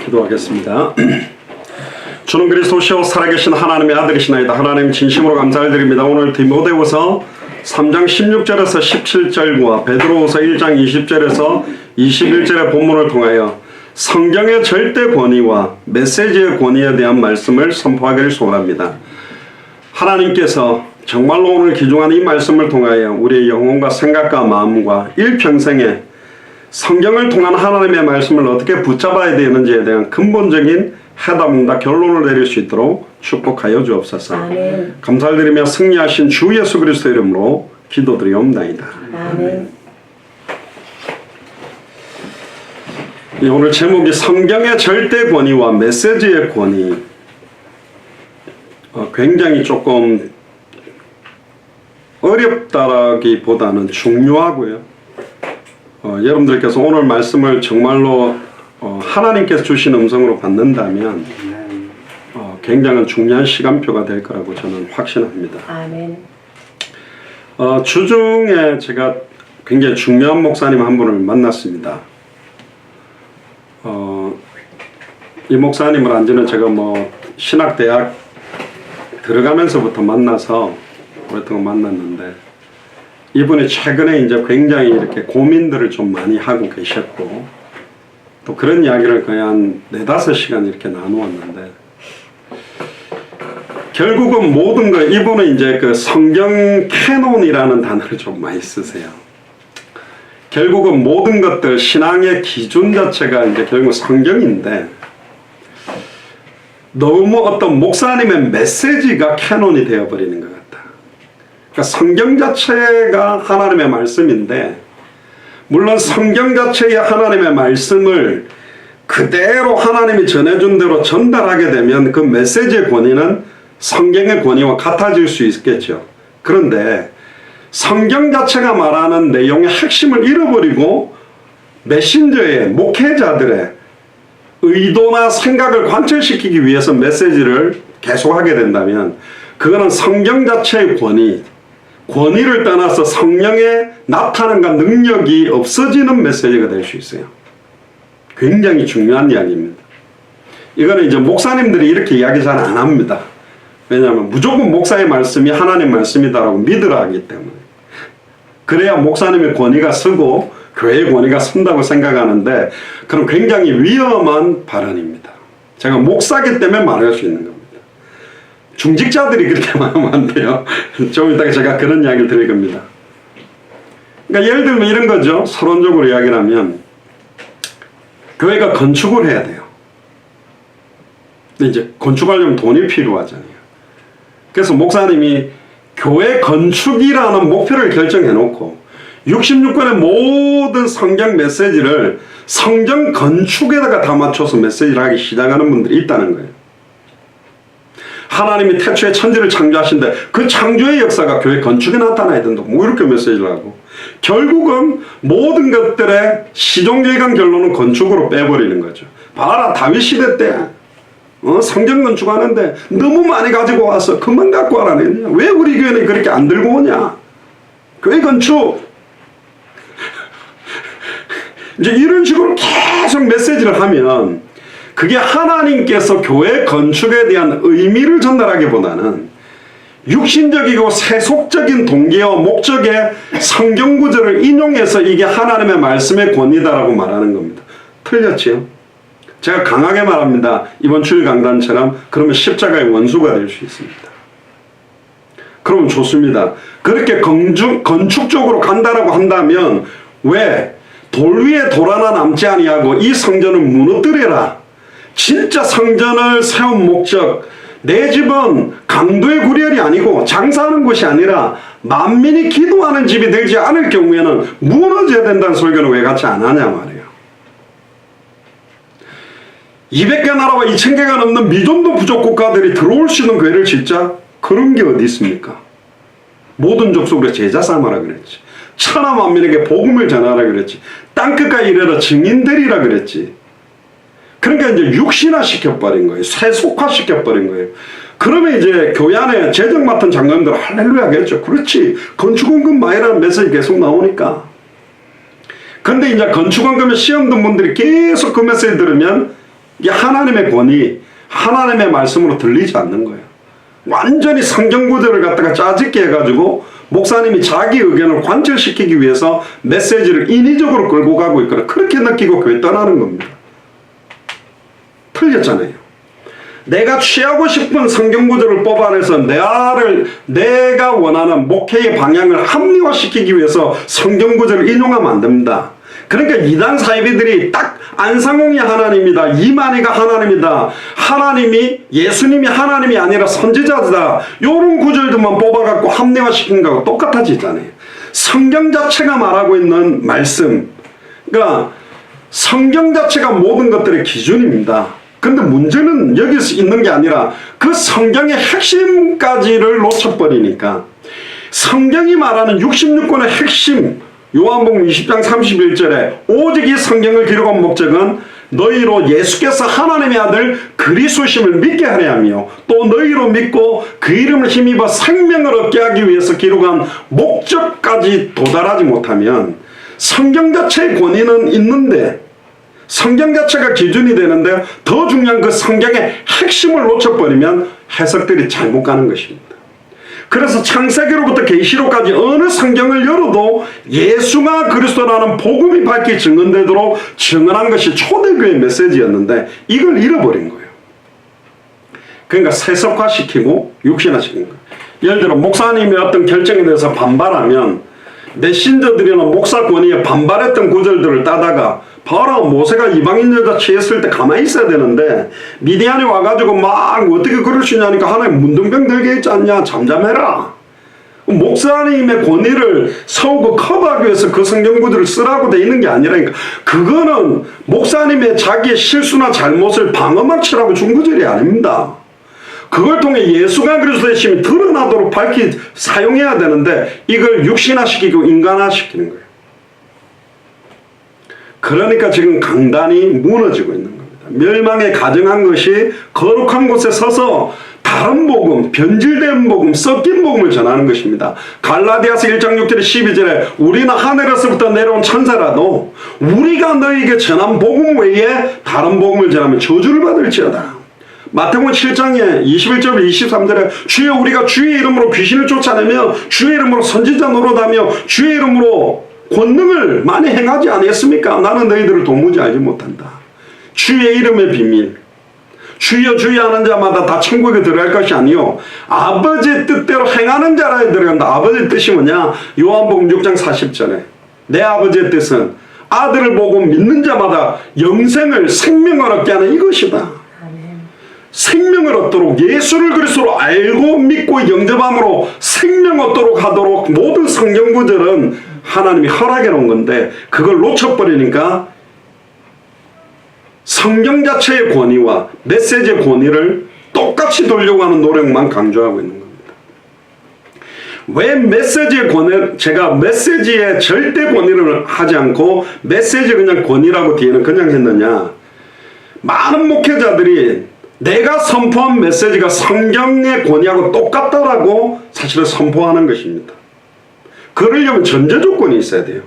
기도하겠습니다. 주는 그리스도시요 살아계신 하나님의 아들이시나이다. 하나님 진심으로 감사를 드립니다. 오늘 디모데후서 3장 16절에서 17절과 베드로후서 1장 20절에서 21절의 본문을 통하여 성경의 절대 권위와 메시지의 권위에 대한 말씀을 선포하기를 소원합니다. 하나님께서 정말로 오늘 기중한 이 말씀을 통하여 우리의 영혼과 생각과 마음과 일평생에 성경을 통한 하나님의 말씀을 어떻게 붙잡아야 되는지에 대한 근본적인 해답과 결론을 내릴 수 있도록 축복하여 주옵소서. 아멘. 감사를 드리며 승리하신 주 예수 그리스도 이름으로 기도드리옵나이다. 아멘. 오늘 제목이 성경의 절대 권위와 메시지의 권위. 굉장히 조금 어렵다라기보다는 중요하고요. 여러분들께서 오늘 말씀을 정말로 하나님께서 주신 음성으로 받는다면 굉장히 중요한 시간표가 될 거라고 저는 확신합니다. 아멘. 주중에 제가 굉장히 중요한 목사님 한 분을 만났습니다. 이 목사님을 안지는 제가 신학대학 들어가면서부터 만나서 오랫동안 만났는데, 이분이 최근에 이제 굉장히 이렇게 고민들을 좀 많이 하고 계셨고, 또 그런 이야기를 거의 한 4-5시간 이렇게 나누었는데, 결국은 모든 거, 이분은 이제 그 성경 캐논이라는 단어를 좀 많이 쓰세요. 결국은 모든 것들, 신앙의 기준 자체가 이제 결국 성경인데, 너무 어떤 목사님의 메시지가 캐논이 되어버리는 것 같다. 그러니까 성경 자체가 하나님의 말씀인데, 물론 성경 자체의 하나님의 말씀을 그대로 하나님이 전해준 대로 전달하게 되면 그 메시지의 권위는 성경의 권위와 같아질 수 있겠죠. 그런데 성경 자체가 말하는 내용의 핵심을 잃어버리고 메신저의 목회자들의 의도나 생각을 관철시키기 위해서 메시지를 계속하게 된다면, 그거는 성경 자체의 권위를 떠나서 성령의 나타남과 능력이 없어지는 메시지가 될 수 있어요. 굉장히 중요한 이야기입니다. 이거는 이제 목사님들이 이렇게 이야기 잘 안 합니다. 왜냐하면 무조건 목사의 말씀이 하나님 말씀이다라고 믿으라 하기 때문에. 그래야 목사님의 권위가 서고 교회의 권위가 선다고 생각하는데, 그럼 굉장히 위험한 발언입니다. 제가 목사기 때문에 말할 수 있는 겁니다. 중직자들이 그렇게 말하면 안 돼요. 좀 이따가 제가 그런 이야기를 드릴 겁니다. 그러니까 예를 들면 이런 거죠. 서론적으로 이야기를 하면, 교회가 건축을 해야 돼요. 근데 이제 건축하려면 돈이 필요하잖아요. 그래서 목사님이 교회 건축이라는 목표를 결정해 놓고 66권의 모든 성경 메시지를 성경 건축에다가 다 맞춰서 메시지를 하기 시작하는 분들이 있다는 거예요. 하나님이 태초에 천지를 창조하신데 그 창조의 역사가 교회 건축에 나타나야 된다. 이렇게 메시지를 하고, 결국은 모든 것들의 시종일관 결론은 건축으로 빼버리는 거죠. 봐라, 다윗 시대 때 성전 건축하는데 너무 많이 가지고 와서 그만 갖고 와라. 왜 우리 교회는 그렇게 안 들고 오냐? 교회 건축. 이제 이런 식으로 계속 메시지를 하면 그게 하나님께서 교회 건축에 대한 의미를 전달하기보다는 육신적이고 세속적인 동기와 목적의 성경 구절을 인용해서 이게 하나님의 말씀의 권위다라고 말하는 겁니다. 틀렸지요? 제가 강하게 말합니다. 이번 주일 강단처럼 그러면 십자가의 원수가 될 수 있습니다. 그러면 좋습니다. 그렇게 건축적으로 간다라고 한다면 왜 돌 위에 돌 하나 남지 아니하고 이 성전을 무너뜨려라. 진짜 성전을 세운 목적, 내 집은 강도의 구렬이 아니고 장사하는 곳이 아니라 만민이 기도하는 집이 되지 않을 경우에는 무너져야 된다는 설교는 왜 같이 안 하냐 말이에요. 200개 나라와 2000개가 넘는 미전도 부족 국가들이 들어올 수 있는 교회를 짓자? 그런 게 어디 있습니까? 모든 족속으로 제자 삼아라 그랬지. 천하 만민에게 복음을 전하라 그랬지. 땅끝까지 이르러 증인들이라 그랬지. 그러니까 이제 육신화 시켜버린 거예요. 세속화 시켜버린 거예요. 그러면 이제 교회 안에 재정 맡은 장관들 할렐루야겠죠. 그렇지. 건축원금 마이라는 메시지 계속 나오니까. 근데 이제 건축원금에 시험 든 분들이 계속 그 메시지 들으면 이게 하나님의 권위, 하나님의 말씀으로 들리지 않는 거예요. 완전히 성경 구절을 갖다가 짜집게 해가지고 목사님이 자기 의견을 관철시키기 위해서 메시지를 인위적으로 끌고 가고 있거나 그렇게 느끼고 교회 떠나는 겁니다. 틀렸잖아요. 내가 취하고 싶은 성경 구절을 뽑아내서 내가 원하는 목회의 방향을 합리화시키기 위해서 성경 구절을 인용하면 안 됩니다. 그러니까 이단 사이비들이 딱 안상홍이 하나님이다, 이만희가 하나님이다, 하나님이 예수님이 하나님이 아니라 선지자다, 요런 구절들만 뽑아갖고 합리화시킨 거하고 똑같아지잖아요. 성경 자체가 말하고 있는 말씀, 그러니까 성경 자체가 모든 것들의 기준입니다. 근데 문제는 여기서 있는 게 아니라 그 성경의 핵심까지를 놓쳐버리니까, 성경이 말하는 66권의 핵심, 요한복음 20장 31절에 오직 이 성경을 기록한 목적은 너희로 예수께서 하나님의 아들 그리스도심을 믿게 하려 하며 또 너희로 믿고 그 이름을 힘입어 생명을 얻게 하기 위해서 기록한 목적까지 도달하지 못하면 성경 자체의 권위는 있는데, 성경 자체가 기준이 되는데 더 중요한 그 성경의 핵심을 놓쳐버리면 해석들이 잘못 가는 것입니다. 그래서 창세기로부터 계시록까지 어느 성경을 열어도 예수가 그리스도라는 복음이 밝히 증언되도록 증언한 것이 초대교회 메시지였는데 이걸 잃어버린 거예요. 그러니까 세속화시키고 육신화시킨 거예요. 예를 들어 목사님이 어떤 결정에 대해서 반발하면 내 신자들이나 목사 권위에 반발했던 구절들을 따다가 봐라, 모세가 이방인 여자 취했을 때 가만히 있어야 되는데 미디안이 와가지고 막 어떻게 그럴 수 있냐니까 하나님 문둥병 들게 있지 않냐, 잠잠해라. 목사님의 권위를 서우고 커버하기 위해서 그 성경 구절을 쓰라고 돼 있는 게 아니라니까. 그거는 목사님의 자기의 실수나 잘못을 방어막 치라고 준 구절이 아닙니다. 그걸 통해 예수가 그리스도의 힘이 드러나도록 밝히 사용해야 되는데 이걸 육신화시키고 인간화시키는 거예요. 그러니까 지금 강단이 무너지고 있는 겁니다. 멸망에 가증한 것이 거룩한 곳에 서서 다른 복음, 변질된 복음, 섞인 복음을 전하는 것입니다. 갈라디아서 1장 6절에 12절에 우리는 하늘에서부터 내려온 천사라도 우리가 너희에게 전한 복음 외에 다른 복음을 전하면 저주를 받을지어다. 마태복음 7장에 21절 23절에 주여 우리가 주의 이름으로 귀신을 쫓아내며 주의 이름으로 선지자 노릇하며 주의 이름으로 권능을 많이 행하지 아니했습니까? 나는 너희들을 도무지 알지 못한다. 주의 이름의 비밀, 주여 주여 하는 자마다 다 천국에 들어갈 것이 아니요 아버지의 뜻대로 행하는 자라에 들어간다. 아버지의 뜻이 뭐냐? 요한복음 6장 40절에 내 아버지의 뜻은 아들을 보고 믿는 자마다 영생을, 생명을 얻게 하는 이것이다. 생명을 얻도록, 예수를 그리스도로 알고 믿고 영접함으로 생명 얻도록 하도록 모든 성경 구절은 하나님이 허락해 놓은 건데 그걸 놓쳐버리니까 성경 자체의 권위와 메시지의 권위를 똑같이 돌려고 하는 노력만 강조하고 있는 겁니다. 왜 메시지의 권위, 제가 메시지의 절대 권위를 하지 않고 메시지 그냥 권위라고 뒤에는 그냥 했느냐, 많은 목회자들이 내가 선포한 메시지가 성경의 권위하고 똑같다라고 사실은 선포하는 것입니다. 그러려면 전제 조건이 있어야 돼요.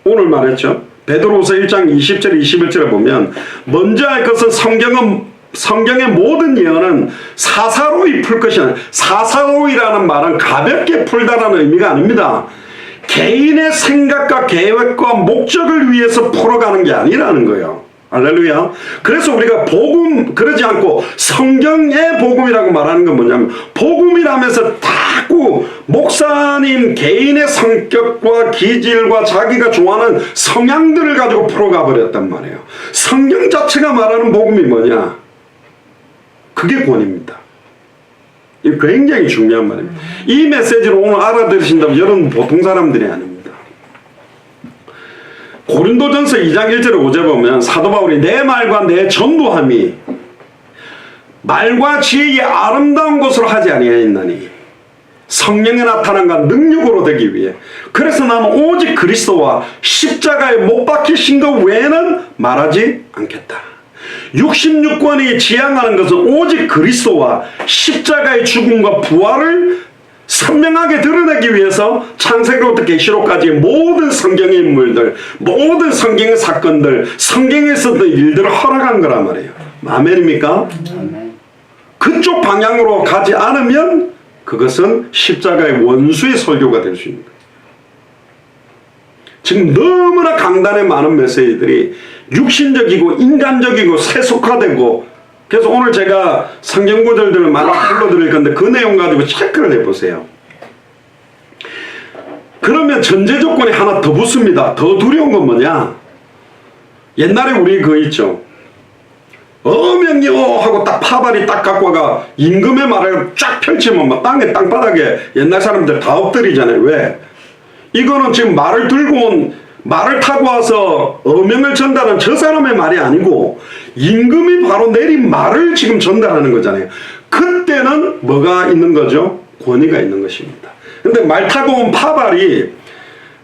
오늘 말했죠. 베드로후서 1장 20절 21절에 보면 먼저 할 것은 성경의 모든 예언은 사사로이 풀 것이 아니라, 사사로이라는 말은 가볍게 풀다라는 의미가 아닙니다. 개인의 생각과 계획과 목적을 위해서 풀어가는 게 아니라는 거예요. 할렐루야. 그래서 우리가 복음, 그러지 않고 성경의 복음이라고 말하는 건 뭐냐면, 복음이라면서 자꾸 목사님 개인의 성격과 기질과 자기가 좋아하는 성향들을 가지고 풀어가 버렸단 말이에요. 성경 자체가 말하는 복음이 뭐냐? 그게 권위입니다. 이게 굉장히 중요한 말입니다. 이 메시지를 오늘 알아들으신다면 여러분 보통 사람들이 아닙니다. 고린도전서 2장 1절에 5절 보면 사도 바울이 내 말과 내 전도함이 말과 지혜의 아름다운 것으로 하지 아니하였나니 성령에 나타난과 능력으로 되기 위해, 그래서 나는 오직 그리스도와 십자가에 못 박히신 것 외에는 말하지 않겠다. 66권이 지향하는 것은 오직 그리스도와 십자가의 죽음과 부활을 선명하게 드러내기 위해서 창세기부터 계시록까지 모든 성경의 인물들, 모든 성경의 사건들, 성경에 있었던 일들을 허락한 거란 말이에요. 아멘입니까? 그쪽 방향으로 가지 않으면 그것은 십자가의 원수의 설교가 될 수 있는 거예요. 지금 너무나 강단에 많은 메시지들이 육신적이고 인간적이고 세속화되고, 그래서 오늘 제가 성경 구절들을 많이 불러드릴 건데 그 내용 가지고 체크를 해보세요. 그러면 전제 조건이 하나 더 붙습니다. 더 두려운 건 뭐냐? 옛날에 우리 그거 있죠. 어명이요 하고 딱 파발이 딱 갖고 와가 임금의 말을 쫙 펼치면 막 땅바닥에 옛날 사람들 다 엎드리잖아요. 왜? 이거는 지금 말을 타고 와서 어명을 전달한 저 사람의 말이 아니고 임금이 바로 내린 말을 지금 전달하는 거잖아요. 그때는 뭐가 있는 거죠? 권위가 있는 것입니다. 근데 말 타고 온 파발이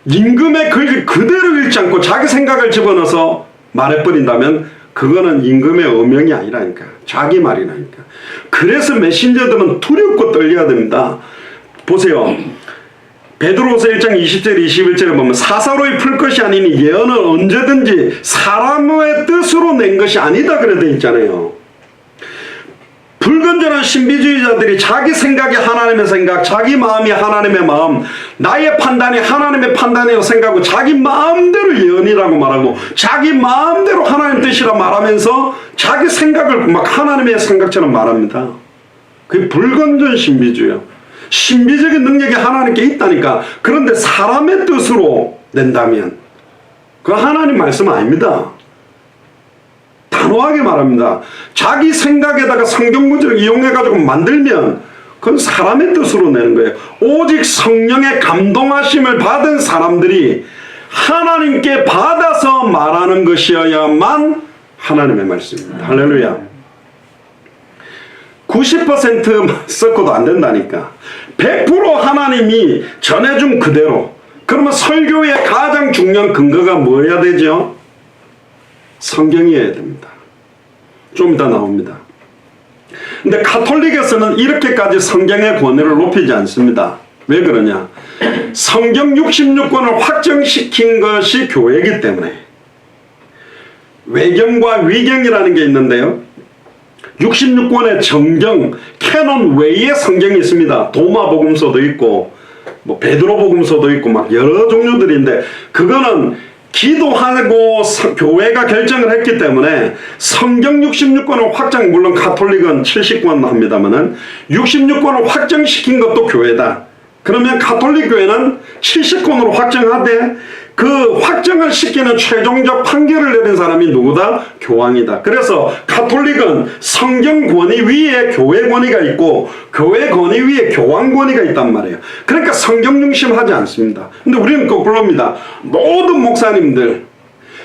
임금의 글을 그대로 읽지 않고 자기 생각을 집어넣어서 말해버린다면 그거는 임금의 어명이 아니라니까. 자기 말이라니까. 그래서 메신저들은 두렵고 떨려야 됩니다. 보세요. 베드로후서 1장 20절 21절에 보면 사사로이 풀 것이 아니니 예언은 언제든지 사람의 뜻으로 낸 것이 아니다 그래 돼 있잖아요. 불건전한 신비주의자들이 자기 생각이 하나님의 생각, 자기 마음이 하나님의 마음, 나의 판단이 하나님의 판단이라고 생각하고 자기 마음대로 예언이라고 말하고 자기 마음대로 하나님 뜻이라 말하면서 자기 생각을 막 하나님의 생각처럼 말합니다. 그게 불건전 신비주의예요. 신비적인 능력이 하나님께 있다니까. 그런데 사람의 뜻으로 낸다면 그건 하나님 말씀 아닙니다. 단호하게 말합니다. 자기 생각에다가 성경 구절을 이용해가지고 만들면 그건 사람의 뜻으로 내는 거예요. 오직 성령의 감동하심을 받은 사람들이 하나님께 받아서 말하는 것이어야만 하나님의 말씀입니다. 할렐루야. 90% 섞어도 안 된다니까. 100% 하나님이 전해준 그대로. 그러면 설교의 가장 중요한 근거가 뭐여야 되죠? 성경이어야 됩니다. 좀 이따 나옵니다. 근데 가톨릭에서는 이렇게까지 성경의 권위를 높이지 않습니다. 왜 그러냐? 성경 66권을 확정시킨 것이 교회이기 때문에. 외경과 위경이라는 게 있는데요. 66권의 정경, 캐논 외에 성경이 있습니다. 도마복음서도 있고 뭐 베드로복음서도 있고 막 여러 종류들인데 그거는 기도하고 교회가 결정을 했기 때문에 성경 66권을 확정, 물론 가톨릭은 70권 합니다만은 66권을 확정시킨 것도 교회다. 그러면 가톨릭 교회는 70권으로 확정하되 그 확정을 시키는 최종적 판결을 내린 사람이 누구다? 교황이다. 그래서 가톨릭은 성경 권위 위에 교회 권위가 있고 교회 권위 위에 교황 권위가 있단 말이에요. 그러니까 성경 중심하지 않습니다. 근데 우리는 거꾸로입니다. 모든 목사님들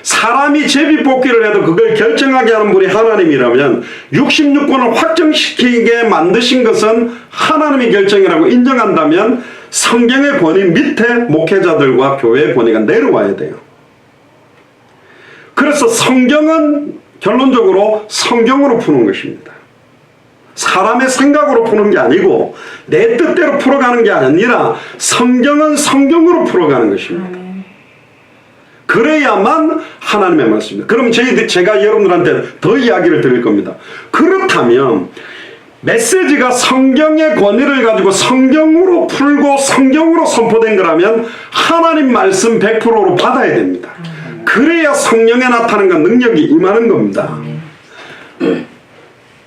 사람이 제비뽑기를 해도 그걸 결정하게 하는 분이 하나님이라면 66권을 확정시키게 만드신 것은 하나님이 결정이라고 인정한다면 성경의 권위 밑에 목회자들과 교회의 권위가 내려와야 돼요. 그래서 성경은 결론적으로 성경으로 푸는 것입니다. 사람의 생각으로 푸는 게 아니고 내 뜻대로 풀어가는 게 아니라 성경은 성경으로 풀어가는 것입니다. 그래야만 하나님의 말씀입니다. 그럼 제가 여러분들한테 더 이야기를 드릴 겁니다. 그렇다면 메시지가 성경의 권위를 가지고 성경으로 풀고 성경으로 선포된 거라면 하나님 말씀 100%로 받아야 됩니다. 그래야 성령에 나타나는 능력이 임하는 겁니다.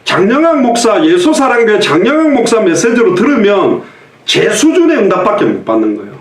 장영학 목사, 예수사랑교회 장영학 목사 메시지로 들으면 제 수준의 응답밖에 못 받는 거예요.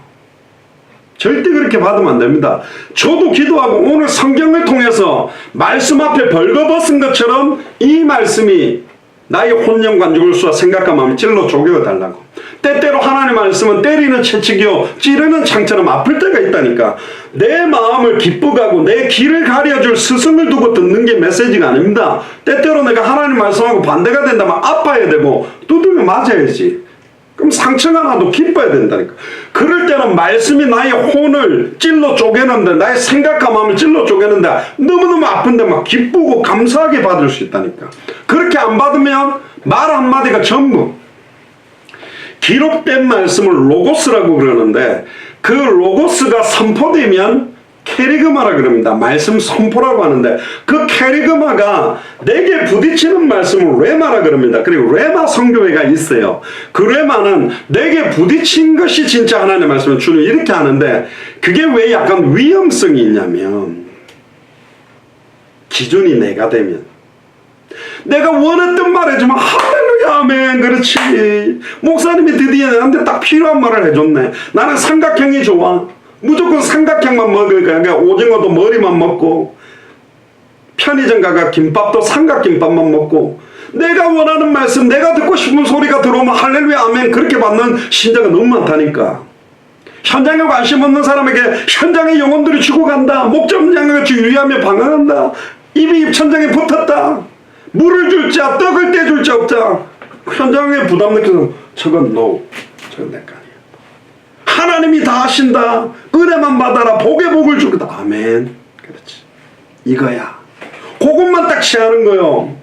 절대 그렇게 받으면 안 됩니다. 저도 기도하고 오늘 성경을 통해서 말씀 앞에 벌거벗은 것처럼 이 말씀이 나의 혼령 관중을 쏘아 생각과 마음을 찔러 쪼개어달라고. 때때로 하나님 말씀은 때리는 채찍이요 찌르는 창처럼 아플 때가 있다니까. 내 마음을 기쁘가고 내 귀를 가려줄 스승을 두고 듣는 게 메시지가 아닙니다. 때때로 내가 하나님 말씀하고 반대가 된다면 아파야 되고 두들겨 맞아야지. 그럼 상처가 나도 기뻐야 된다니까. 그럴 때는 말씀이 나의 혼을 찔러 쪼개는데, 나의 생각과 마음을 찔러 쪼개는데 너무너무 아픈데 막 기쁘고 감사하게 받을 수 있다니까. 그렇게 안 받으면 말 한마디가 전부. 기록된 말씀을 로고스라고 그러는데 그 로고스가 선포되면 캐리그마라 그럽니다. 말씀 선포라고 하는데 그 캐리그마가 내게 부딪히는 말씀을 레마라 그럽니다. 그리고 레마 성교회가 있어요. 그 레마는 내게 부딪힌 것이 진짜 하나님의 말씀을 주는 이렇게 하는데 그게 왜 약간 위험성이 있냐면 기준이 내가 되면 내가 원했던 말 해주면 할렐루야 아멘 그렇지 목사님이 드디어 나한테 딱 필요한 말을 해줬네. 나는 삼각형이 좋아. 무조건 삼각형만 먹을 거야. 그러니까 오징어도 머리만 먹고 편의점 가가 김밥도 삼각김밥만 먹고 내가 원하는 말씀 내가 듣고 싶은 소리가 들어오면 할렐루야 아멘 그렇게 받는 신자가 너무 많다니까. 현장에 관심 없는 사람에게 현장의 영혼들이 죽어간다. 목점장과 같이 유리하며 방황한다. 입이 입천장에 붙었다. 물을 줄 자 떡을 떼줄 자 없다. 현장에 부담 느껴서 저건 no 저건 내 거 아니야. 하나님이 다 하신다. 은혜만 받아라. 복의 복을 줄 거다. 아멘. 그렇지. 이거야. 그것만 딱 취하는 거요.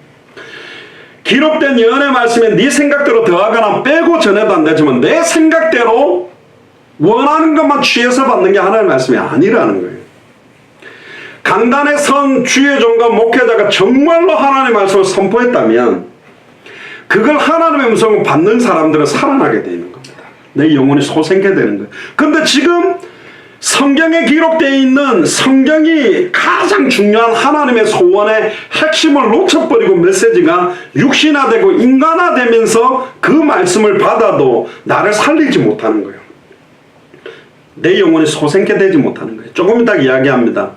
기록된 예언의 말씀에 네 생각대로 더하거나 빼고 전해도 안 되지만 내 생각대로 원하는 것만 취해서 받는 게 하나님의 말씀이 아니라는 거예요. 강단에 선 주의 종과 목회자가 정말로 하나님의 말씀을 선포했다면 그걸 하나님의 음성을 받는 사람들은 살아나게 되는 겁니다. 내 영혼이 소생케 되는 거예요. 근데 지금 성경에 기록되어 있는 성경이 가장 중요한 하나님의 소원의 핵심을 놓쳐버리고 메시지가 육신화되고 인간화되면서 그 말씀을 받아도 나를 살리지 못하는 거예요. 내 영혼이 소생케 되지 못하는 거예요. 조금 이따 이야기합니다.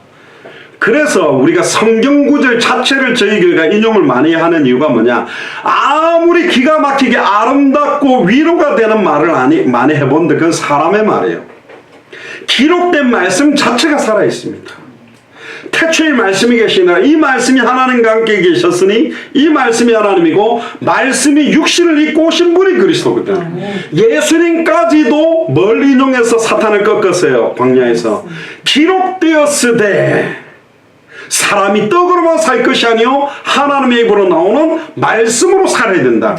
그래서 우리가 성경 구절 자체를 저희 교회가 인용을 많이 하는 이유가 뭐냐. 아무리 기가 막히게 아름답고 위로가 되는 말을 많이 해본데 그건 사람의 말이에요. 기록된 말씀 자체가 살아있습니다. 태초에 말씀이 계시니라 이 말씀이 하나님과 함께 계셨으니 이 말씀이 하나님이고 말씀이 육신을 입고 오신 분이 그리스도거든. 예수님까지도 뭘 인용해서 사탄을 꺾었어요. 광야에서. 기록되었으되 사람이 떡으로만 살 것이 아니요 하나님의 입으로 나오는 말씀으로 살아야 된다.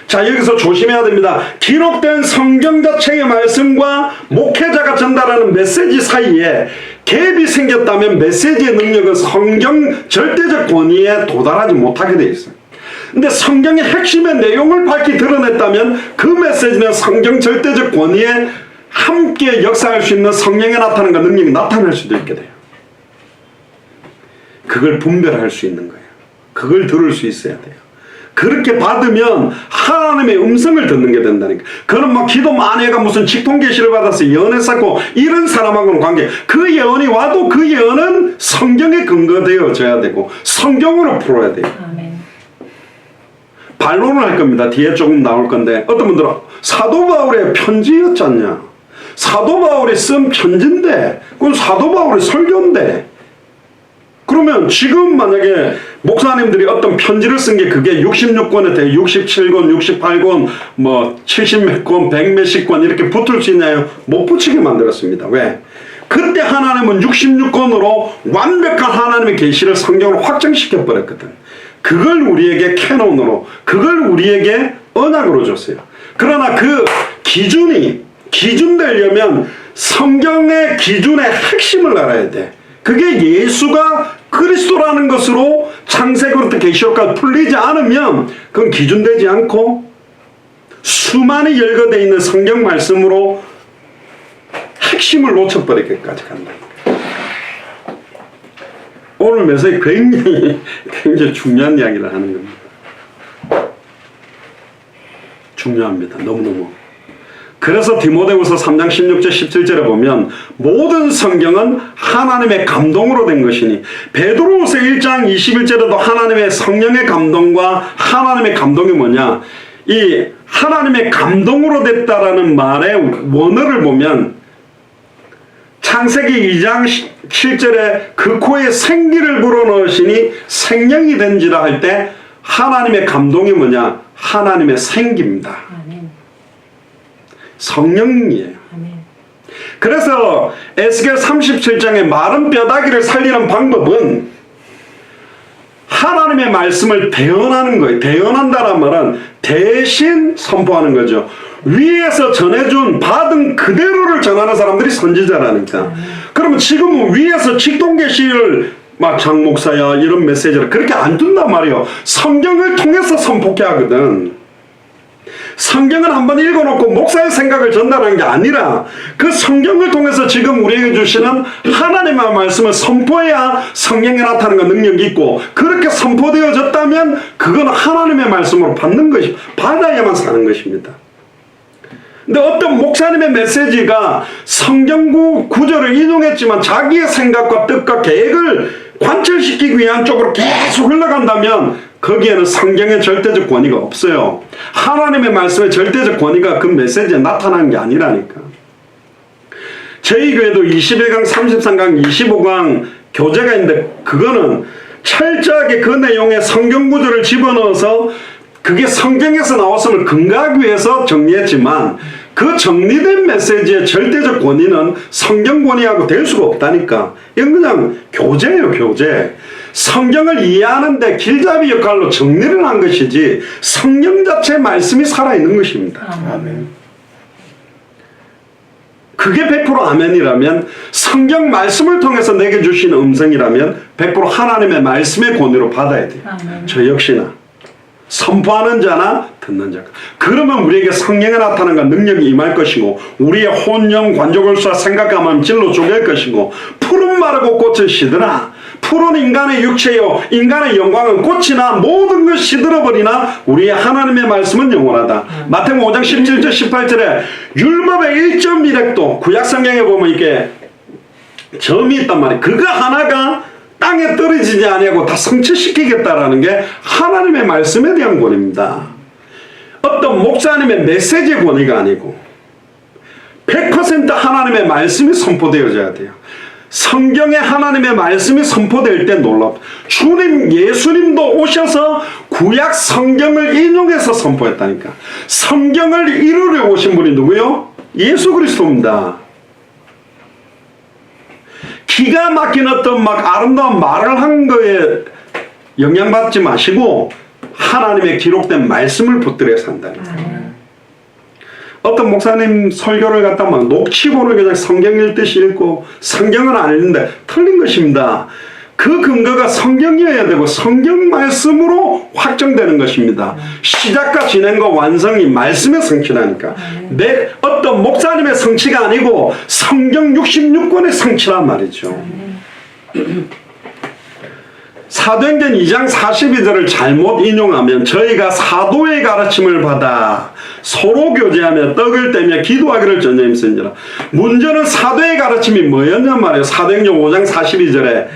자, 여기서 조심해야 됩니다. 기록된 성경 자체의 말씀과 목회자가 전달하는 메시지 사이에 갭이 생겼다면 메시지의 능력은 성경 절대적 권위에 도달하지 못하게 되어 있어요. 근데 성경의 핵심의 내용을 밝히 드러냈다면 그 메시지는 성경 절대적 권위에 함께 역사할 수 있는 성령의 나타남과 능력이 나타날 수도 있게 돼요. 그걸 분별할 수 있는 거예요. 그걸 들을 수 있어야 돼요. 그렇게 받으면 하나님의 음성을 듣는 게 된다니까. 그는 막 기도 많이 해가 무슨 직통 계시를 받아서 예언을 쌓고 이런 사람하고는 관계. 그 예언이 와도 그 예언은 성경에 근거되어져야 되고 성경으로 풀어야 돼요. 아멘. 반론을 할 겁니다. 뒤에 조금 나올 건데 어떤 분들은 사도 바울의 편지였잖냐. 사도 바울이 쓴 편지인데 그건 사도 바울의 설교인데 그러면 지금 만약에 목사님들이 어떤 편지를 쓴 게 그게 66권에 대해 67권, 68권, 뭐 70몇 권, 100몇십 권 이렇게 붙을 수 있나요? 못 붙이게 만들었습니다. 왜? 그때 하나님은 66권으로 완벽한 하나님의 계시를 성경으로 확정시켜 버렸거든. 그걸 우리에게 캐논으로, 그걸 우리에게 언약으로 줬어요. 그러나 그 기준 되려면 성경의 기준의 핵심을 알아야 돼. 그게 예수가 그리스도라는 것으로 창세기부터 계시록까지 풀리지 않으면 그건 기준되지 않고 수많이 열거되어 있는 성경 말씀으로 핵심을 놓쳐버리기까지 간다. 오늘 메시지 굉장히 중요한 이야기를 하는 겁니다. 중요합니다. 너무너무. 그래서 디모데후서 3장 16절 17절에 보면 모든 성경은 하나님의 감동으로 된 것이니 베드로후서 1장 21절에도 하나님의 성령의 감동과 하나님의 감동이 뭐냐 이 하나님의 감동으로 됐다라는 말의 원어를 보면 창세기 2장 7절에 그 코에 생기를 불어넣으시니 생명이 된지라 할 때 하나님의 감동이 뭐냐 하나님의 생기입니다. 성령이에요. 그래서 에스겔 37장의 마른 뼈다귀를 살리는 방법은 하나님의 말씀을 대언하는 거예요. 대언한다는 말은 대신 선포하는 거죠. 위에서 전해준 받은 그대로를 전하는 사람들이 선지자라니까. 그러면 지금은 위에서 직동계시를 막 장목사야 이런 메시지를 그렇게 안 준단 말이에요. 성경을 통해서 선포케 하거든. 성경을 한번 읽어놓고 목사의 생각을 전달하는 게 아니라 그 성경을 통해서 지금 우리에게 주시는 하나님의 말씀을 선포해야 성경에 나타나는 능력이 있고, 그렇게 선포되어졌다면 그건 하나님의 말씀으로 받아야만 사는 것입니다. 근데 어떤 목사님의 메시지가 성경 구절을 인용했지만 자기의 생각과 뜻과 계획을 관철시키기 위한 쪽으로 계속 흘러간다면 거기에는 성경의 절대적 권위가 없어요. 하나님의 말씀의 절대적 권위가 그 메시지에 나타나는 게 아니라니까. 저희 교회도 21강, 33강, 25강 교재가 있는데 그거는 철저하게 그 내용에 성경 구절을 집어넣어서 그게 성경에서 나왔음을 근거하기 위해서 정리했지만 그 정리된 메시지의 절대적 권위는 성경 권위하고 될 수가 없다니까. 이건 그냥 교재예요, 교재. 성경을 이해하는데 길잡이 역할로 정리를 한 것이지 성경 자체의 말씀이 살아있는 것입니다. 아멘. 그게 100% 아멘이라면, 성경 말씀을 통해서 내게 주시는 음성이라면 100% 하나님의 말씀의 권위로 받아야 돼요. 아멘. 저 역시나 선포하는 자나 듣는 자가. 그러면 우리에게 성령에 나타나는 능력이 임할 것이고, 우리의 혼영 관조골수와 생각감은 질로 쪼갤 것이고, 푸른 마르고 꽃을 시드나, 푸른 인간의 육체요 인간의 영광은 꽃이나 모든 것 시들어버리나 우리의 하나님의 말씀은 영원하다. 마태복음 5장 17절 18절에 율법의 1.1획도 구약성경에 보면 이렇게 점이 있단 말이에요. 그거 하나가 땅에 떨어지지 아니하고 다 성취시키겠다라는 게 하나님의 말씀에 대한 권위입니다. 어떤 목사님의 메시지의 권위가 아니고 100% 하나님의 말씀이 선포되어져야 돼요. 성경에 하나님의 말씀이 선포될 때 놀랍다. 예수님도 오셔서 구약 성경을 인용해서 선포했다니까. 성경을 이루려 오신 분이 누구요? 예수 그리스도입니다. 기가 막힌 어떤 막 아름다운 말을 한 거에 영향받지 마시고 하나님의 기록된 말씀을 붙들어서 한다니까. 어떤 목사님 설교를 갖다 막 녹취본을 그냥 성경 읽듯이 읽고 성경은 안 읽는데 틀린 것입니다. 그 근거가 성경이어야 되고 성경 말씀으로 확정되는 것입니다. 시작과 진행과 완성이 말씀의 성취라니까. 내 어떤 목사님의 성취가 아니고 성경 66권의 성취란 말이죠. 사도행전 2장 42절을 잘못 인용하면 저희가 사도의 가르침을 받아 서로 교제하며 떡을 떼며 기도하기를 전혀 힘쓴지라. 문제는 사도의 가르침이 뭐였냔 말이에요. 사도행전 5장 42절에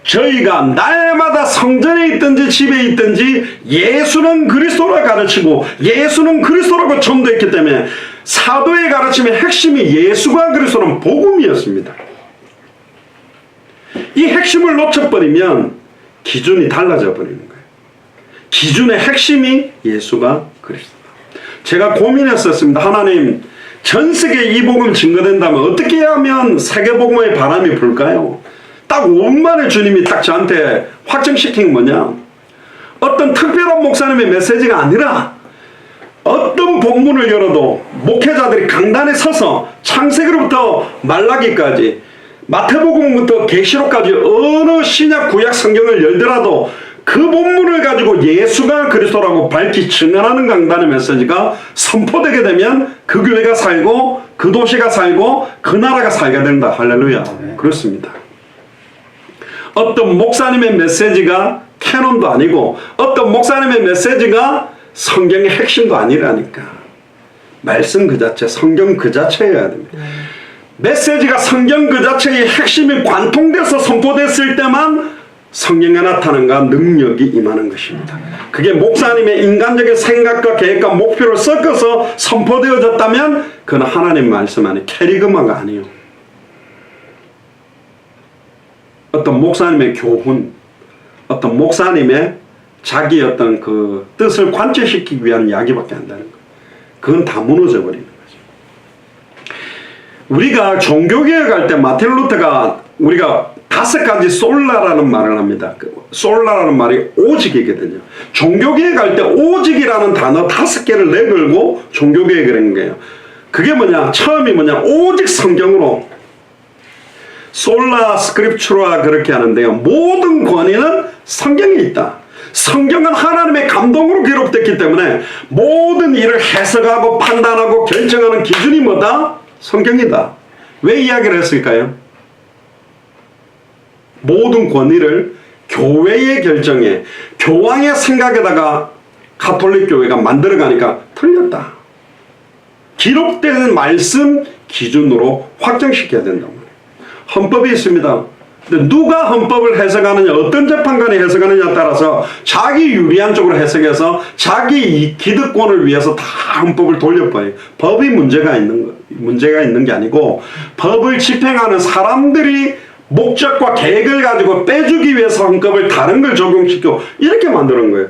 저희가 날마다 성전에 있든지 집에 있든지 예수는 그리스도라 가르치고 예수는 그리스도라고 전도했기 때문에 사도의 가르침의 핵심이 예수가 그리스도는 복음이었습니다. 이 핵심을 놓쳐버리면 기준이 달라져 버리는 거예요. 기준의 핵심이 예수가 그리스도다. 제가 고민했었습니다. 하나님, 전 세계에 이 복음 증거된다면 어떻게 하면 세계복음의 바람이 불까요? 딱 5분 만에 주님이 딱 저한테 확정시킨 게 뭐냐? 어떤 특별한 목사님의 메시지가 아니라 어떤 본문을 열어도 목회자들이 강단에 서서 창세기로부터 말라기까지 마태복음부터 계시록까지 어느 신약 구약 성경을 열더라도 그 본문을 가지고 예수가 그리스도라고 밝히 증언하는 강단의 메시지가 선포되게 되면 그 교회가 살고 그 도시가 살고 그 나라가 살게 된다. 할렐루야. 그렇습니다. 어떤 목사님의 메시지가 캐논도 아니고 어떤 목사님의 메시지가 성경의 핵심도 아니라니까. 말씀 그 자체, 성경 그 자체여야 됩니다. 메시지가 성경 그 자체의 핵심이 관통돼서 선포됐을 때만 성경에 나타난가 능력이 임하는 것입니다. 그게 목사님의 인간적인 생각과 계획과 목표를 섞어서 선포되어졌다면 그건 하나님 말씀 안에 캐리그마가 아니에요. 어떤 목사님의 교훈, 어떤 목사님의 자기 어떤 그 뜻을 관철시키기 위한 이야기밖에 안 되는 거예요. 그건 다 무너져 버리는 거죠. 우리가 종교개혁할 때 마틴 루터가 우리가 5가지 솔라라는 말을 합니다. 솔라라는 말이 오직이거든요. 종교계에 갈 때 오직이라는 단어 5개를 내걸고 종교계획을 한 거예요. 그게 뭐냐? 처음이 뭐냐? 오직 성경으로. 솔라 스크립추라 그렇게 하는데요. 모든 권위는 성경에 있다. 성경은 하나님의 감동으로 기록됐기 때문에 모든 일을 해석하고 판단하고 결정하는 기준이 뭐다? 성경이다. 왜 이야기를 했을까요? 모든 권위를 교회의 결정에, 교황의 생각에다가 가톨릭 교회가 만들어가니까 틀렸다. 기록된 말씀 기준으로 확정시켜야 된다고. 헌법이 있습니다. 근데 누가 헌법을 해석하느냐, 어떤 재판관이 해석하느냐에 따라서 자기 유리한 쪽으로 해석해서 자기 기득권을 위해서 다 헌법을 돌려버려요. 법이 문제가 있는 게 아니고 법을 집행하는 사람들이 목적과 계획을 가지고 빼주기 위해서 헌법을 다른 걸 적용시켜 이렇게 만드는 거예요.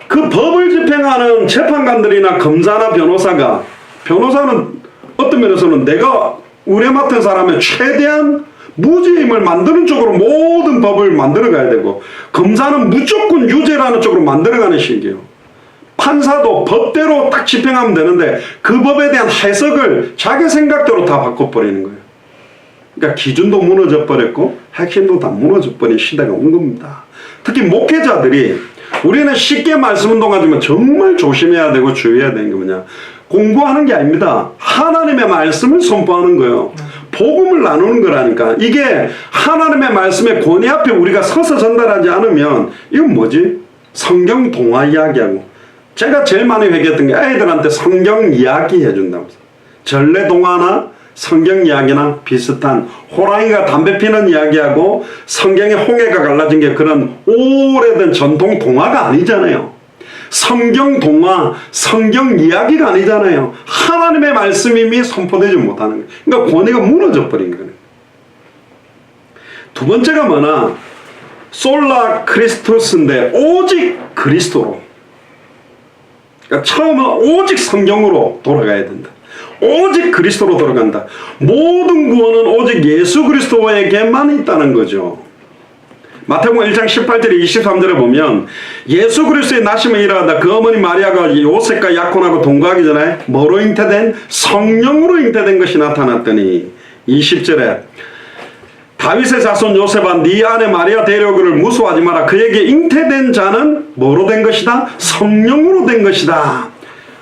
그 법을 집행하는 재판관들이나 검사나 변호사는 어떤 면에서는 내가 의뢰 맡은 사람의 최대한 무죄임을 만드는 쪽으로 모든 법을 만들어 가야 되고, 검사는 무조건 유죄라는 쪽으로 만들어 가는 식이에요. 판사도 법대로 딱 집행하면 되는데 그 법에 대한 해석을 자기 생각대로 다 바꿔버리는 거예요. 그러니까 기준도 무너져 버렸고 핵심도 다 무너져 버린 시대가 온 겁니다. 특히 목회자들이, 우리는 쉽게 말씀 운동하지만 정말 조심해야 되고 주의해야 되는 게 뭐냐, 공부하는 게 아닙니다. 하나님의 말씀을 선포하는 거예요. 복음을 나누는 거라니까. 이게 하나님의 말씀의 권위 앞에 우리가 서서 전달하지 않으면 이건 뭐지? 성경 동화 이야기하고. 제가 제일 많이 회개했던 게 아이들한테 성경 이야기 해준다고. 전래 동화나 성경 이야기나 비슷한, 호랑이가 담배 피는 이야기하고 성경의 홍해가 갈라진 게 그런 오래된 전통 동화가 아니잖아요. 성경 동화, 성경 이야기가 아니잖아요. 하나님의 말씀임이 선포되지 못하는 거예요. 그러니까 권위가 무너져 버린 거예요. 두 번째가 뭐나, 솔라 크리스토스인데 오직 그리스도로. 그러니까 처음은 오직 성경으로 돌아가야 된다. 오직 그리스도로 돌아간다. 모든 구원은 오직 예수 그리스도에게만 있다는 거죠. 마태복음 1장 18절에 23절에 보면 예수 그리스도의 나심을 일어나다 그 어머니 마리아가 요셉과 약혼하고 동거하기 전에 뭐로 잉태된? 성령으로 잉태된 것이 나타났더니, 20절에 다윗의 자손 요셉아 네 아내 마리아 데려오기를 무서워하지 마라. 그에게 잉태된 자는 뭐로 된 것이다? 성령으로 된 것이다.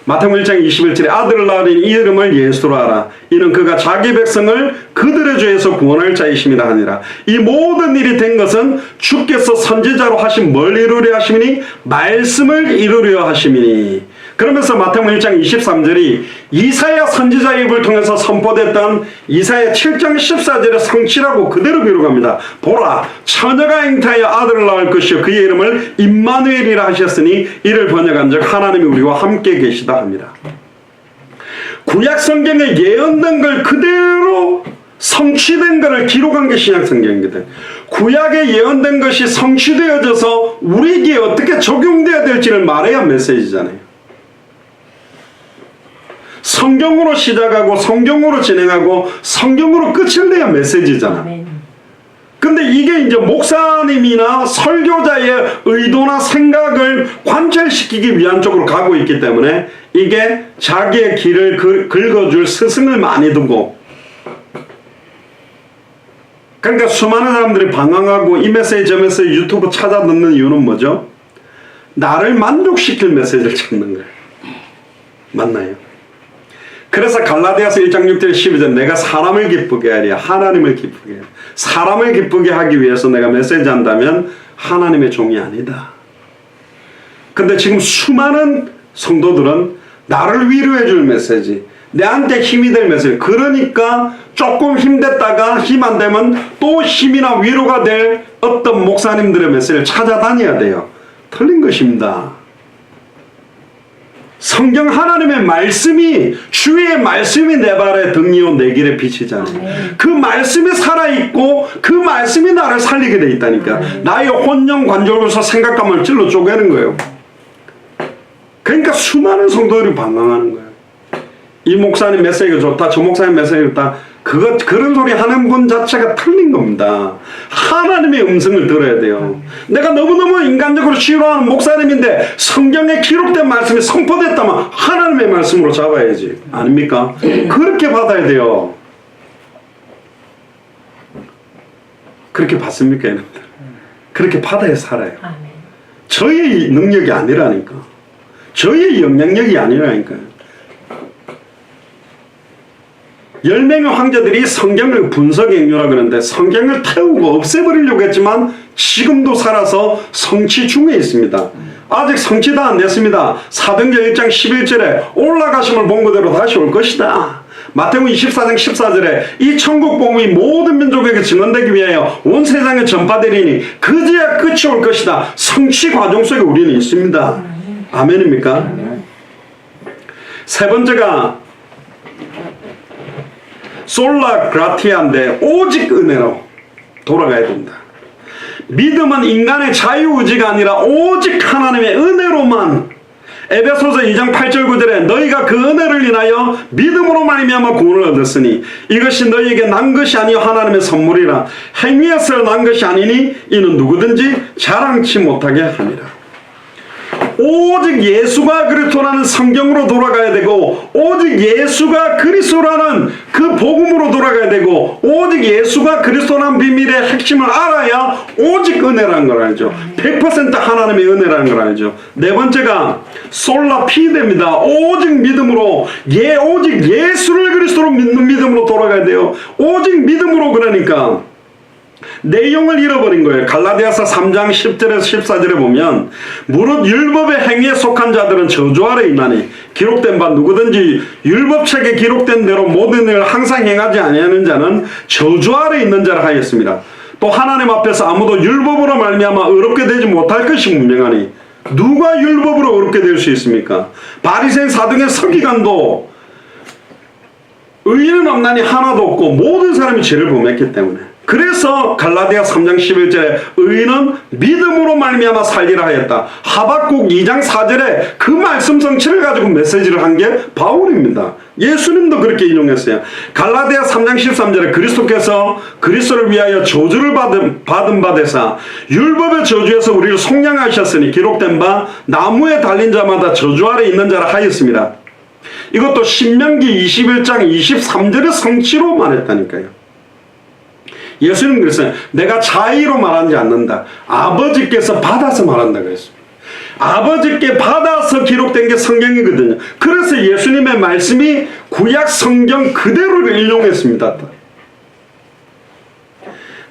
마태복음 1장 21절에 아들을 낳으니 이름을 예수로 하라. 이는 그가 자기 백성을 그들의 죄에서 구원할 자이심이라 하니라. 이 모든 일이 된 것은 주께서 선지자로 하신 뭘 이루려 하심이니? 말씀을 이루려 하심이니. 그러면서 마태복음 1장 23절이 이사야 선지자의 입을 통해서 선포됐던 이사야 7장 14절의 성취라고 그대로 기록합니다. 보라, 처녀가 잉태하여 아들을 낳을 것이요 그의 이름을 임마누엘이라 하셨으니 이를 번역한즉 하나님이 우리와 함께 계시다 합니다. 구약 성경에 예언된 걸 그대로 성취된 것을 기록한 게 신약 성경이거든. 구약에 예언된 것이 성취되어져서 우리에게 어떻게 적용되어야 될지를 말해야 메시지잖아요. 성경으로 시작하고 성경으로 진행하고 성경으로 끝을 내야 메시지잖아. 근데 이게 이제 목사님이나 설교자의 의도나 생각을 관철시키기 위한 쪽으로 가고 있기 때문에 이게 자기의 길을 긁어줄 스승을 많이 두고, 그러니까 수많은 사람들이 방황하고 이 메시지 저 메시지 유튜브 찾아 듣는 이유는 뭐죠? 나를 만족시킬 메시지를 찾는 거예요. 맞나요? 그래서 갈라디아서 1장 6절 12절 내가 사람을 기쁘게 하랴 하나님을 기쁘게 하랴. 사람을 기쁘게 하기 위해서 내가 메시지 한다면 하나님의 종이 아니다. 근데 지금 수많은 성도들은 나를 위로해 줄 메시지, 내한테 힘이 될 메시지, 그러니까 조금 힘됐다가 힘 안 되면 또 힘이나 위로가 될 어떤 목사님들의 메시지를 찾아다녀야 돼요. 틀린 것입니다. 성경 하나님의 말씀이, 주의 말씀이 내 발에 등이요 내 길에 빛이잖아요. 그 말씀이 살아있고 그 말씀이 나를 살리게 돼 있다니까. 나의 혼령 관절로서 생각감을 찔러 쪼개는 거예요. 그러니까 수많은 성도들이 방황하는 거예요. 이 목사님 메시지가 좋다, 저 목사님 메시지가 좋다, 그런 소리 하는 분 자체가 틀린 겁니다. 하나님의 음성을 들어야 돼요. 내가 너무너무 인간적으로 싫어하는 목사님인데 성경에 기록된 말씀이 선포됐다면 하나님의 말씀으로 잡아야지. 아닙니까? 그렇게 받아야 돼요. 그렇게 받습니까, 여러분들? 그렇게 받아야 살아요. 저의 능력이 아니라니까. 저의 영향력이 아니라니까요. 10명의 황제들이 성경을 분석행류라 그러는데 성경을 태우고 없애버리려고 했지만 지금도 살아서 성취 중에 있습니다. 아직 성취 다 안 됐습니다. 사도행전 1장 11절에 올라가심을 본 그대로 다시 올 것이다. 마태복음 24장 14절에 이 천국 복음이 모든 민족에게 증언되기 위하여 온 세상에 전파되리니 그제야 끝이 올 것이다. 성취 과정 속에 우리는 있습니다. 아멘입니까? 세 번째가 솔라 그라티아인데 오직 은혜로 돌아가야 된다. 믿음은 인간의 자유의지가 아니라 오직 하나님의 은혜로만. 에베소서 2장 8절 9절에 너희가 그 은혜를 인하여 믿음으로 말미암아 구원을 얻었으니 이것이 너희에게 난 것이 아니요 하나님의 선물이라. 행위에서 난 것이 아니니 이는 누구든지 자랑치 못하게 하니라. 오직 예수가 그리스도라는 성경으로 돌아가야 되고 오직 예수가 그리스도라는 그 복음으로 돌아가야 되고 오직 예수가 그리스도라는 비밀의 핵심을 알아야 오직 은혜라는 걸 알죠. 100% 하나님의 은혜라는 걸 알죠. 네 번째가 솔라 피데입니다. 오직 믿음으로 오직 예수를 그리스도로 믿는 믿음으로 돌아가야 돼요. 오직 믿음으로. 그러니까 내용을 잃어버린 거예요. 갈라디아서 3장 10절에서 14절에 보면 무릇 율법의 행위에 속한 자들은 저주 아래 있나니 기록된 바 누구든지 율법책에 기록된 대로 모든 일을 항상 행하지 아니하는 자는 저주 아래 있는 자라 하였습니다. 또 하나님 앞에서 아무도 율법으로 말미암아 의롭게 되지 못할 것이 분명하니 누가 율법으로 의롭게 될 수 있습니까? 바리새인 사두개 서기관도 의인은 없나니 하나도 없고 모든 사람이 죄를 범했기 때문에. 그래서 갈라디아 3장 11절에 의인은 믿음으로 말미암아 살리라 하였다. 하박국 2장 4절에 그 말씀 성취를 가지고 메시지를 한 게 바울입니다. 예수님도 그렇게 인용했어요. 갈라디아 3장 13절에 그리스도께서 그리스도를 위하여 저주를 받은 바 되사 율법의 저주에서 우리를 속량하셨으니 기록된 바 나무에 달린 자마다 저주 아래 있는 자라 하였습니다. 이것도 신명기 21장 23절의 성취로 말했다니까요. 예수님 그랬어요. 내가 자의로 말하지 않는다. 아버지께서 받아서 말한다고 했습니다. 아버지께 받아서 기록된 게 성경이거든요. 그래서 예수님의 말씀이 구약 성경 그대로를 인용했습니다.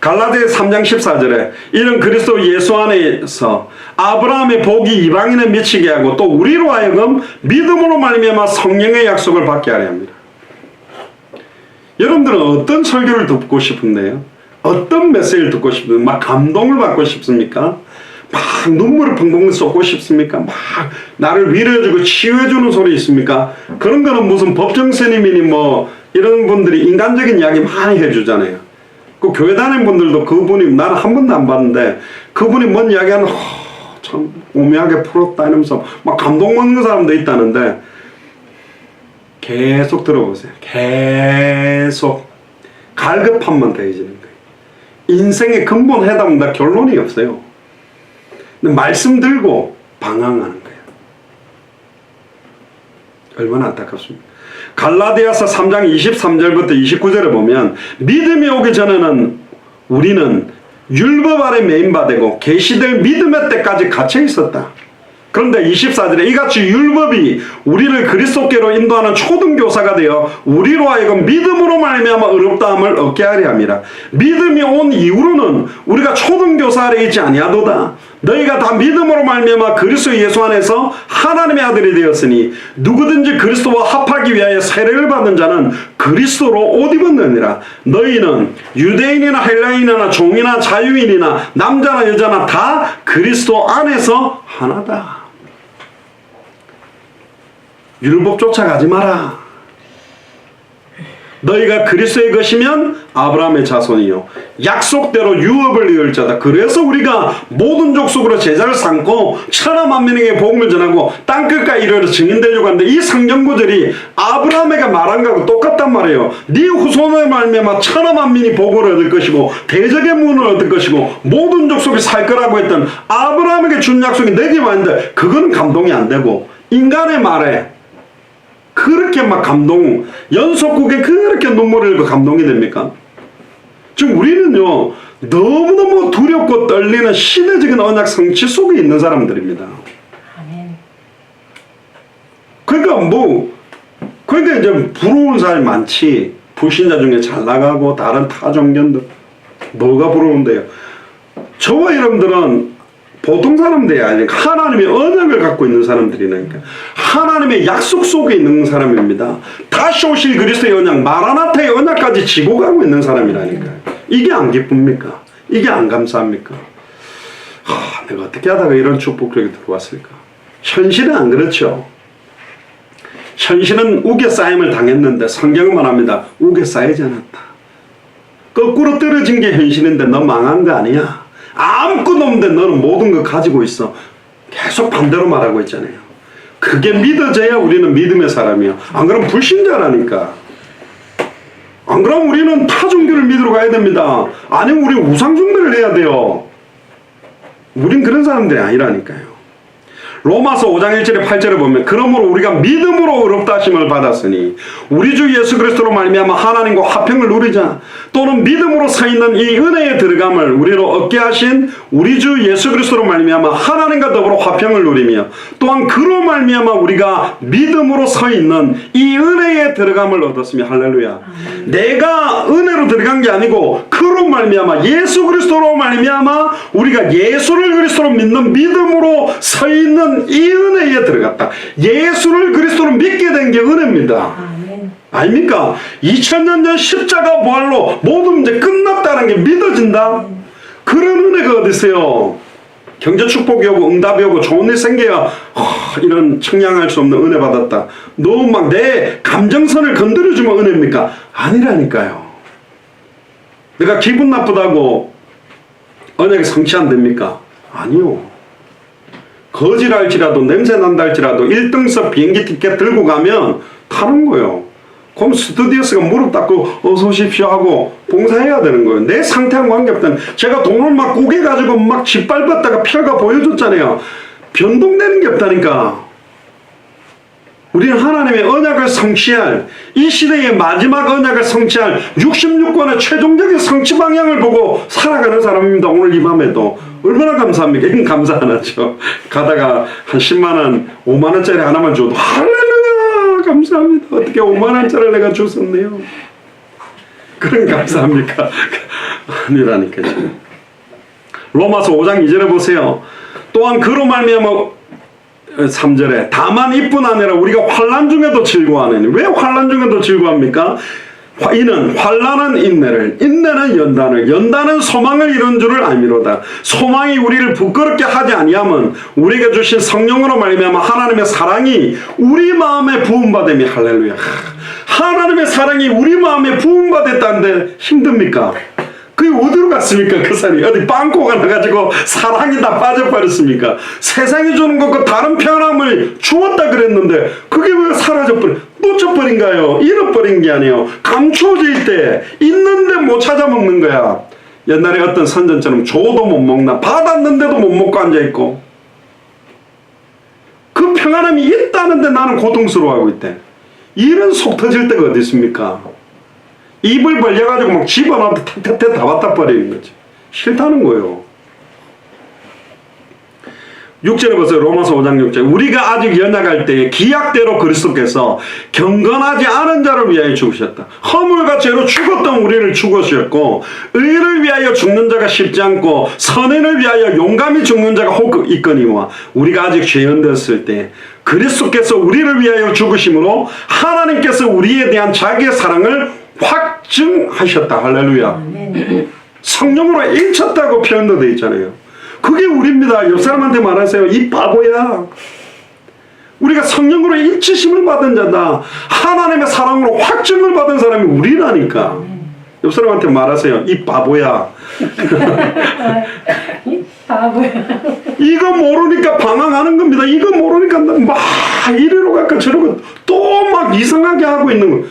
갈라디아 3장 14절에 이는 그리스도 예수 안에서 아브라함의 복이 이방인에 미치게 하고 또 우리로 하여금 믿음으로 말미암아 성령의 약속을 받게 하려 합니다. 여러분들은 어떤 설교를 듣고 싶은데요? 어떤 메시지를 듣고 싶습니까? 막 감동을 받고 싶습니까? 막 눈물을 펑펑 쏟고 싶습니까? 막 나를 위로해주고 치유해주는 소리 있습니까? 그런 거는 무슨 법정스님이니 뭐 이런 분들이 인간적인 이야기 많이 해주잖아요. 그 교회 다니는 분들도 그분이 나는 한 번도 안 봤는데 그분이 뭔 이야기하는 참 오묘하게 풀었다 이러면서 막 감동 먹는 사람도 있다는데 계속 들어보세요. 계속 갈급함만 더해지는 거예요. 인생의 근본 해답은 다 결론이 없어요. 근데 말씀 들고 방황하는 거예요. 얼마나 안타깝습니까? 갈라디아서 3장 23절부터 29절에 보면 믿음이 오기 전에는 우리는 율법 아래 매인바되고 계시될 믿음의 때까지 갇혀 있었다. 그런데 24절에 이같이 율법이 우리를 그리스도께로 인도하는 초등교사가 되어 우리로 하여금 믿음으로 말미암아 의롭다함을 얻게 하려 함이라. 믿음이 온 이후로는 우리가 초등교사 아래 있지 아니하도다. 너희가 다 믿음으로 말미암아 그리스도 예수 안에서 하나님의 아들이 되었으니 누구든지 그리스도와 합하기 위하여 세례를 받은 자는 그리스도로 옷 입었느니라. 너희는 유대인이나 헬라인이나 종이나 자유인이나 남자나 여자나 다 그리스도 안에서 하나다. 율법 쫓아가지 마라. 너희가 그리스도의 것이면 아브라함의 자손이요 약속대로 유업을 이을 자다. 그래서 우리가 모든 족속으로 제자를 삼고 천하 만민에게 복음을 전하고 땅끝까지 이르러 증인되려고 하는데, 이 성경 구절이 아브라함에게 말한 거하고 똑같단 말이에요. 네 후손을 말미암아 천하 만민이 복을 얻을 것이고 대적의 문을 얻을 것이고 모든 족속이 살 거라고 했던 아브라함에게 준 약속이 내게 왔는데, 그건 감동이 안 되고 인간의 말에 그렇게 막 감동, 연속국에 그렇게 눈물을 흘리고 감동이 됩니까? 지금 우리는요, 너무너무 두렵고 떨리는 시대적인 언약 성취 속에 있는 사람들입니다. 아멘. 그러니까 이제 부러운 사람이 많지. 불신자 중에 잘 나가고 다른 타종견들 뭐가 부러운데요? 저와 여러분들은 보통 사람들이 아니니까 하나님의 언약을 갖고 있는 사람들이니까 하나님의 약속 속에 있는 사람입니다. 다시 오실 그리스도의 언약, 마라나타의 언약까지 지고 가고 있는 사람이라니까요. 이게 안 기쁩니까? 이게 안 감사합니까? 내가 어떻게 하다가 이런 축복력이 들어왔을까? 현실은 안 그렇죠. 현실은 우겨싸임을 당했는데 성경은 말합니다. 우겨싸이지 않았다. 거꾸로 떨어진 게 현실인데 너 망한 거 아니야. 아무것도 없는데 너는 모든 거 가지고 있어. 계속 반대로 말하고 있잖아요. 그게 믿어져야 우리는 믿음의 사람이야. 안 그러면 불신자라니까. 안 그러면 우리는 타종교를 믿으러 가야 됩니다. 아니면 우리 우상숭배를 해야 돼요. 우린 그런 사람들이 아니라니까요. 로마서 5장 1절에 8절에 보면, 그러므로 우리가 믿음으로 의롭다 하심을 받았으니 우리 주 예수 그리스도로 말미암아 하나님과 화평을 누리자. 또는 믿음으로 서 있는 이 은혜에 들어감을 우리로 얻게 하신 우리 주 예수 그리스도로 말미암아 하나님과 더불어 화평을 누리며, 또한 그로 말미암아 우리가 믿음으로 서 있는 이 은혜에 들어감을 얻었으며. 할렐루야. 내가 은혜로 들어간 게 아니고 그로 말미암아 예수 그리스도로 말미암아 우리가 예수를 그리스도로 믿는 믿음으로 서 있는 이 은혜에 들어갔다. 예수를 그리스도로 믿게 된 게 은혜입니다. 아멘. 아닙니까? 2000년 전 십자가 부활로 모든 문제 끝났다는 게 믿어진다. 그런 은혜가 어디 있어요? 경제 축복이 오고 응답이 오고 좋은 일 생겨야 이런 청량할 수 없는 은혜 받았다. 너무 막 내 감정선을 건드려주면 은혜입니까? 아니라니까요. 내가 기분 나쁘다고 언약이 성취 안 됩니까? 아니요. 거지랄지라도 냄새 난다 할지라도 1등석 비행기 티켓 들고 가면 타는 거예요. 그럼 스튜디오스가 무릎 닦고 어서 오십시오 하고 봉사해야 되는 거예요. 내 상태랑 관계없던, 제가 돈을 막 구겨가지고 막 짓밟았다가 표가 보여줬잖아요. 변동되는 게 없다니까. 우리는 하나님의 언약을 성취할, 이 시대의 마지막 언약을 성취할 66권의 최종적인 성취 방향을 보고 살아가는 사람입니다. 오늘 이 밤에도. 얼마나 감사합니까? 이건 감사 안 하죠. 가다가 한 10만원, 5만원짜리 하나만 줘도 할렐루야 감사합니다. 어떻게 5만원짜리를 내가 줬었네요. 그런 감사합니까? 아니라니까요. 로마서 5장 2절에 보세요. 또한 그로 말미암아 3절에 다만 이뿐 아니라 우리가 환난 중에도 즐거워하느니. 왜 환난 중에도 즐거워합니까? 이는 환난은 인내를, 인내는 연단을, 연단은 소망을 이룬 줄을 알미로다. 소망이 우리를 부끄럽게 하지 아니하면 우리에게 주신 성령으로 말미암아 하나님의 사랑이 우리 마음에 부음받음이. 할렐루야. 하나님의 사랑이 우리 마음에 부음받았다는데 힘듭니까? 그게 어디로 갔습니까? 그 사람이 어디 빵꾸가 나가지고 사랑이 다 빠져버렸습니까? 세상이 주는 것과 다른 편함을 주었다 그랬는데 그게 왜 사라져버려? 놓쳐버린가요? 잃어버린 게 아니에요. 감추어질 때 있는데 못 찾아 먹는 거야. 옛날에 어떤 선전처럼 줘도 못 먹나, 받았는데도 못 먹고 앉아있고, 그 평안함이 있다는데 나는 고통스러워하고 있대. 이런 속 터질 때가 어디 있습니까? 입을 벌려가지고 막 집어넣어도 탁탁탁 다 갖다 버리는 거지. 싫다는 거예요. 6절에 보세요. 로마서 5장 6절. 우리가 아직 연약할 때에 기약대로 그리스도께서 경건하지 않은 자를 위하여 죽으셨다. 허물과 죄로 죽었던 우리를 죽으셨고, 의를 위하여 죽는 자가 쉽지 않고 선인을 위하여 용감히 죽는 자가 혹 있거니와, 우리가 아직 죄인되었을 때 그리스도께서 우리를 위하여 죽으심으로 하나님께서 우리에 대한 자기의 사랑을 확증하셨다. 할렐루야. 성령으로 일쳤다고 표현도 되어 있잖아요. 그게 우리입니다. 옆 사람한테 말하세요. 이 바보야. 우리가 성령으로 일치심을 받은 자다. 하나님의 사랑으로 확증을 받은 사람이 우리라니까. 옆 사람한테 말하세요. 이 바보야. 이 바보야. 이거 모르니까 방황하는 겁니다. 이거 모르니까 막 이리로 갈까 저리로 또 막 이상하게 하고 있는 거.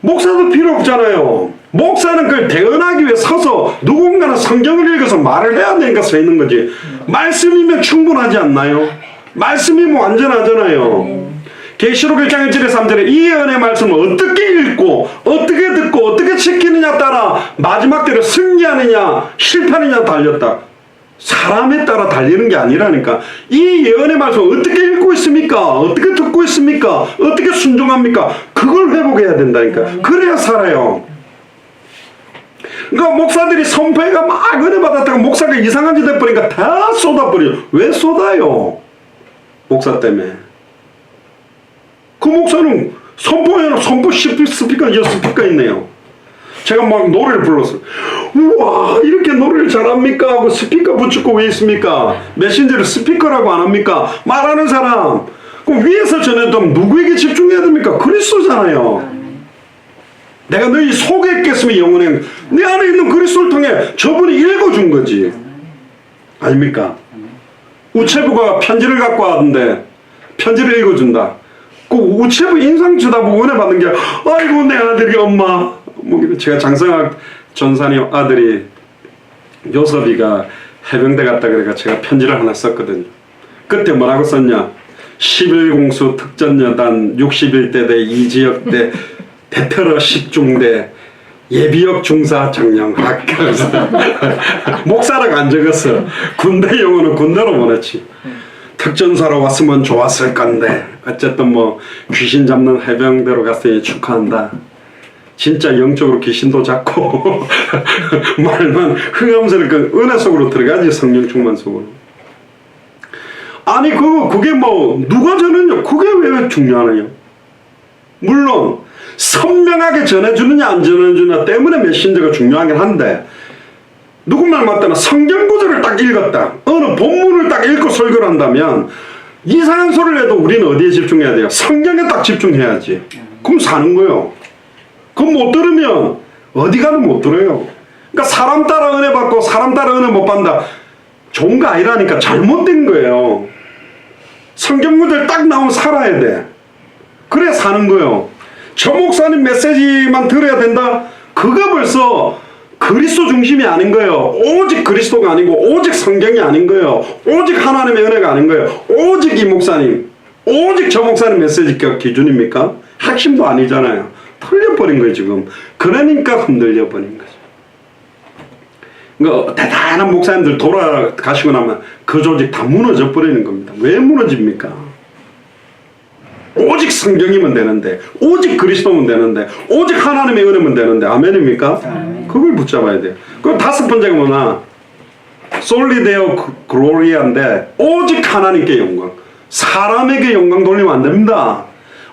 목사도 필요 없잖아요. 목사는 그걸 대언하기 위해 서서 누군가는 성경을 읽어서 말을 해야 되니까 서 있는 거지. 말씀이면 충분하지 않나요? 말씀이면 완전하잖아요. 계시록 1장 1절에 3절에 이 은혜의 말씀을 어떻게 읽고 어떻게 듣고 어떻게 지키느냐 따라 마지막 때로 승리하느냐 실패하느냐 달렸다. 사람에 따라 달리는 게 아니라니까. 이 예언의 말씀을 어떻게 읽고 있습니까? 어떻게 듣고 있습니까? 어떻게 순종합니까? 그걸 회복해야 된다니까. 그래야 살아요. 그러니까 목사들이 선포회가 막 은혜 받았다가 목사가 이상한 짓 해버리니까 다 쏟아버려요. 왜 쏟아요? 목사 때문에. 그 목사는 선포회는 선포 스피커 있네요. 제가 막 노래를 불렀어요. 우와, 이렇게 노래를 잘합니까? 하고 스피커 붙이고 왜 있습니까? 메신저를 스피커라고 안 합니까? 말하는 사람. 그럼 위에서 전해도 누구에게 집중해야 됩니까? 그리스도잖아요. 내가 너희 속에 있겠으면 영원해. 내 안에 있는 그리스도를 통해 저분이 읽어준 거지. 아닙니까? 우체부가 편지를 갖고 왔는데 편지를 읽어준다. 그 우체부 인상 쳐다보고 은혜 받는 게 아이고 내 아들이 엄마. 뭐 제가 장성학 전사님 아들이 요섭이가 해병대 갔다 그러니까 제가 편지를 하나 썼거든요. 그때 뭐라고 썼냐? 11공수 특전여단 61대대 이지역대 대테러 10중대 예비역 중사 정령학. 목사라고 안 적었어. 군대 용어는 군대로 보냈지. 특전사로 왔으면 좋았을 건데 어쨌든 뭐 귀신 잡는 해병대로 갔으니 축하한다. 진짜 영적으로 귀신도 잡고 말만 흥엄스럽게 은혜 속으로 들어가지. 성령 충만 속으로. 아니 그게 뭐 누가 전했냐? 그게 왜 중요하느냐? 물론 선명하게 전해주느냐 안 전해주느냐 때문에 메신저가 중요하긴 한데 누구 말 맞다나 성경 구절을 딱 읽었다. 어느 본문을 딱 읽고 설교를 한다면 이상한 소리를 해도 우리는 어디에 집중해야 돼요? 성경에 딱 집중해야지. 그럼 사는 거예요. 그럼 못 들으면 어디 가도 못 들어요. 그러니까 사람 따라 은혜 받고 사람 따라 은혜 못 받는다. 좋은 거 아니라니까. 잘못된 거예요. 성경 구절 딱 나오면 살아야 돼. 그래 사는 거예요. 저 목사님 메시지만 들어야 된다? 그거 벌써 그리스도 중심이 아닌 거예요. 오직 그리스도가 아니고 오직 성경이 아닌 거예요. 오직 하나님의 은혜가 아닌 거예요. 오직 이 목사님, 오직 저 목사님 메시지가 기준입니까? 핵심도 아니잖아요. 틀려버린 거예요 지금. 그러니까 흔들려버린 거죠. 그러니까 대단한 목사님들 돌아가시고 나면 그 조직 다 무너져 버리는 겁니다. 왜 무너집니까? 오직 성경이면 되는데, 오직 그리스도면 되는데, 오직 하나님의 은혜면 되는데, 아멘입니까? 아멘. 그걸 붙잡아야 돼요. 그럼 다섯 번째가 뭐냐? 솔리데오 글로리아인데, 오직 하나님께 영광. 사람에게 영광 돌리면 안 됩니다.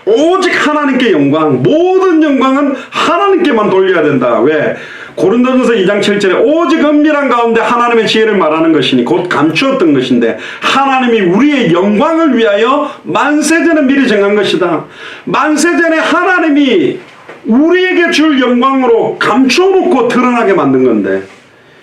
오직 하나님께 영광. 모든 영광은 하나님께만 돌려야 된다. 왜? 고린도전서 2장 7절에 오직 은밀한 가운데 하나님의 지혜를 말하는 것이니 곧 감추었던 것인데 하나님이 우리의 영광을 위하여 만세전에 미리 정한 것이다. 만세전에 하나님이 우리에게 줄 영광으로 감춰놓고 드러나게 만든 건데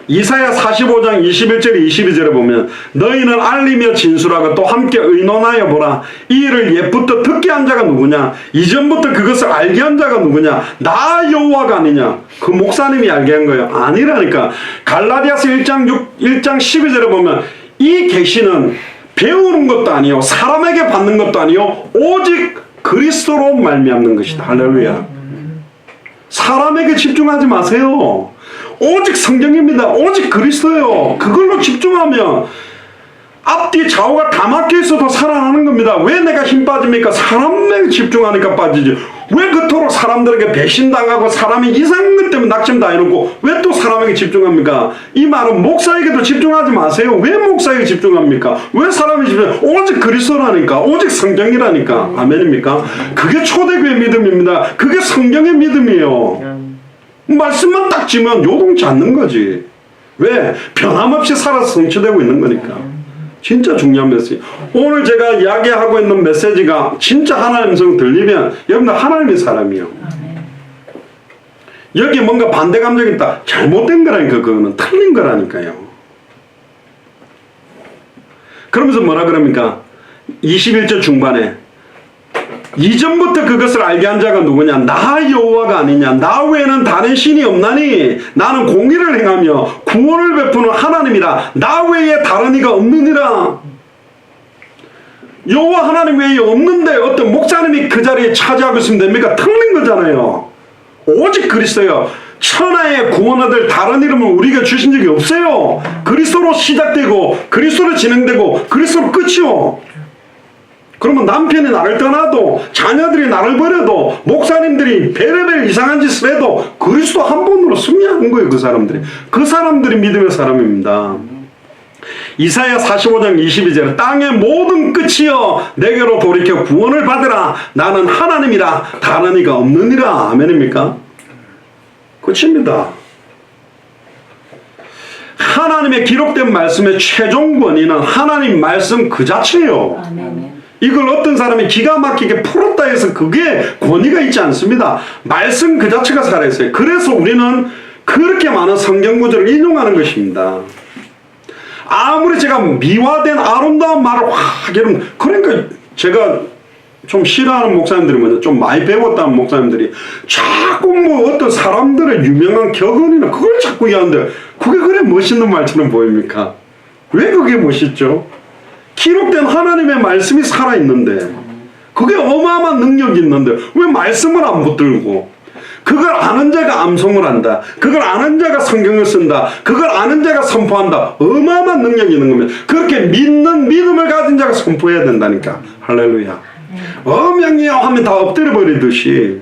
이사야 45장 21절 22절에 보면 너희는 알리며 진술하고 또 함께 의논하여 보라. 이 일을 옛부터 듣게 한 자가 누구냐? 이전부터 그것을 알게 한 자가 누구냐? 나 여호와가 아니냐? 그 목사님이 알게 한 거예요. 아니라니까. 갈라디아서 1장 12절에 보면 이 계시는 배우는 것도 아니요 사람에게 받는 것도 아니요 오직 그리스도로 말미암는 것이다. 할렐루야. 사람에게 집중하지 마세요. 오직 성경입니다. 오직 그리스도예요. 그걸로 집중하면 앞뒤 좌우가 다 막혀 있어도 살아나는 겁니다. 왜 내가 힘 빠집니까? 사람에게 집중하니까 빠지지. 왜 그토록 사람들에게 배신당하고 사람이 이상한 것 때문에 낙심 다 해놓고 왜 또 사람에게 집중합니까? 이 말은 목사에게도 집중하지 마세요. 왜 목사에게 집중합니까? 왜 사람에게 집중합니까? 오직 그리스도라니까. 오직 성경이라니까. 아멘입니까? 그게 초대교회 믿음입니다. 그게 성경의 믿음이에요. 말씀만 딱 지면 요동치 않는 거지. 왜? 변함없이 살아서 성취되고 있는 거니까. 진짜 중요한 메시지. 오늘 제가 이야기하고 있는 메시지가 진짜 하나님 성 들리면 여러분들 하나님의 사람이요. 여기 뭔가 반대 감정이 있다. 잘못된 거라니까. 그거는 틀린 거라니까요. 그러면서 뭐라 그럽니까? 21절 중반에 이전부터 그것을 알게 한 자가 누구냐? 나 여호와가 아니냐? 나 외에는 다른 신이 없나니 나는 공의를 행하며 구원을 베푸는 하나님이라. 나 외에 다른 이가 없느니라. 여호와 하나님 외에 없는데 어떤 목사님이 그 자리에 차지하고 있으면 됩니까? 틀린 거잖아요. 오직 그리스도요. 천하의 구원하들 다른 이름을 우리가 주신 적이 없어요. 그리스도로 시작되고 그리스도로 진행되고 그리스도로 끝이요. 그러면 남편이 나를 떠나도 자녀들이 나를 버려도 목사님들이 베레벨 이상한 짓을 해도 그리스도 한 번으로 승리하는 거예요. 그 사람들이. 그 사람들이 믿음의 사람입니다. 이사야 45장 22절 땅의 모든 끝이여 내게로 돌이켜 구원을 받으라. 나는 하나님이라 다른 이가 없느니라. 아멘입니까? 끝입니다. 하나님의 기록된 말씀의 최종 권위는 하나님 말씀 그 자체예요. 아멘. 이걸 어떤 사람이 기가 막히게 풀었다 해서 그게 권위가 있지 않습니다. 말씀 그 자체가 살아있어요. 그래서 우리는 그렇게 많은 성경 구절을 인용하는 것입니다. 아무리 제가 미화된 아름다운 말을 여러분, 그러니까 제가 좀 싫어하는 목사님들이 뭐냐, 좀 많이 배웠다는 목사님들이 자꾸 뭐 어떤 사람들의 유명한 격언이나 그걸 자꾸 이해하는데 그게 그래 멋있는 말처럼 보입니까? 왜 그게 멋있죠? 기록된 하나님의 말씀이 살아있는데 그게 어마어마한 능력이 있는데 왜 말씀을 안 붙들고 그걸 아는 자가 암송을 한다. 그걸 아는 자가 성경을 쓴다. 그걸 아는 자가 선포한다. 어마어마한 능력이 있는 겁니다. 그렇게 믿는 믿음을 가진 자가 선포해야 된다니까. 할렐루야. 어명이요 하면 다 엎드려 버리듯이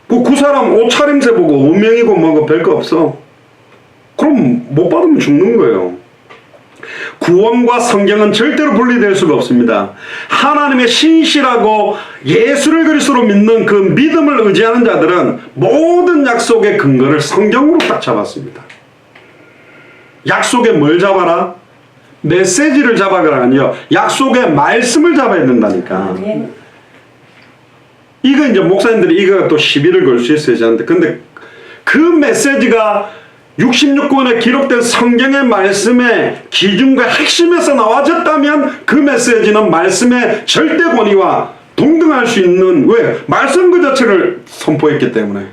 그 사람 옷차림새 보고 어명이고 뭐고 별거 없어. 그럼 못 받으면 죽는 거예요. 구원과 성경은 절대로 분리될 수가 없습니다. 하나님의 신실하고 예수를 그리스도로 믿는 그 믿음을 의지하는 자들은 모든 약속의 근거를 성경으로 딱 잡았습니다. 약속에 뭘 잡아라? 메시지를 잡아가라 아니요. 약속의 말씀을 잡아야 된다니까. 이거 이제 목사님들이 이거 또 시비를 걸 수 있어야 하는데 근데 그 메시지가 66권에 기록된 성경의 말씀의 기준과 핵심에서 나와졌다면 그 메시지는 말씀의 절대 권위와 동등할 수 있는 왜? 말씀 그 자체를 선포했기 때문에.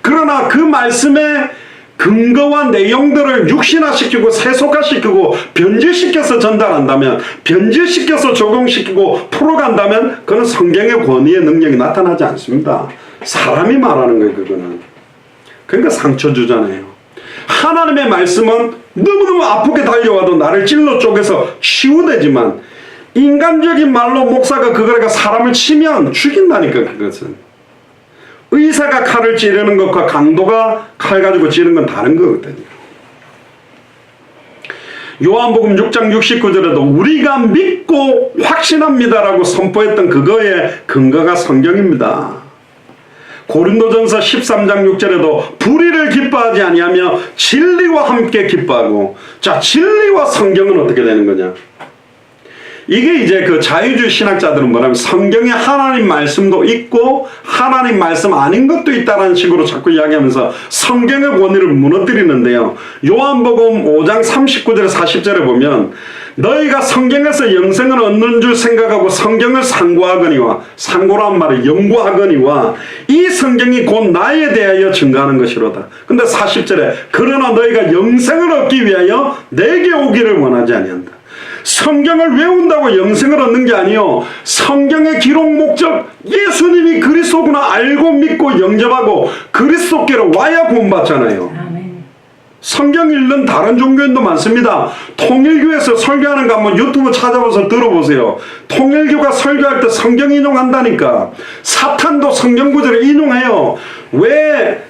그러나 그 말씀의 근거와 내용들을 육신화시키고 세속화시키고 변질시켜서 전달한다면 변질시켜서 적용시키고 풀어간다면 그건 성경의 권위의 능력이 나타나지 않습니다. 사람이 말하는 거예요. 그거는. 그러니까 상처 주잖아요. 하나님의 말씀은 너무너무 아프게 달려와도 나를 찔러 쪼개서 치유되지만 인간적인 말로 목사가 그거가 사람을 치면 죽인다니까. 그것은 의사가 칼을 찌르는 것과 강도가 칼 가지고 찌르는 건 다른 거거든요. 요한복음 6장 69절에도 우리가 믿고 확신합니다라고 선포했던 그거의 근거가 성경입니다. 고린도전서 13장 6절에도 불의를 기뻐하지 아니하며 진리와 함께 기뻐하고. 자, 진리와 성경은 어떻게 되는 거냐? 이게 이제 그 자유주의 신학자들은 뭐냐면 성경에 하나님 말씀도 있고 하나님 말씀 아닌 것도 있다는 식으로 자꾸 이야기하면서 성경의 권위를 무너뜨리는데요. 요한복음 5장 39절 40절에 보면 너희가 성경에서 영생을 얻는 줄 생각하고 성경을 상고하거니와, 상고란 말은 연구하거니와 이 성경이 곧 나에 대하여 증거하는 것이로다. 근데 40절에 그러나 너희가 영생을 얻기 위하여 내게 오기를 원하지 아니한다. 성경을 외운다고 영생을 얻는 게 아니요. 성경의 기록 목적 예수님이 그리스도구나 알고 믿고 영접하고 그리스도께로 와야 구원받잖아요. 성경 읽는 다른 종교인도 많습니다. 통일교에서 설교하는 거 한번 유튜브 찾아봐서 들어보세요. 통일교가 설교할 때 성경 인용한다니까. 사탄도 성경 구절을 인용해요. 왜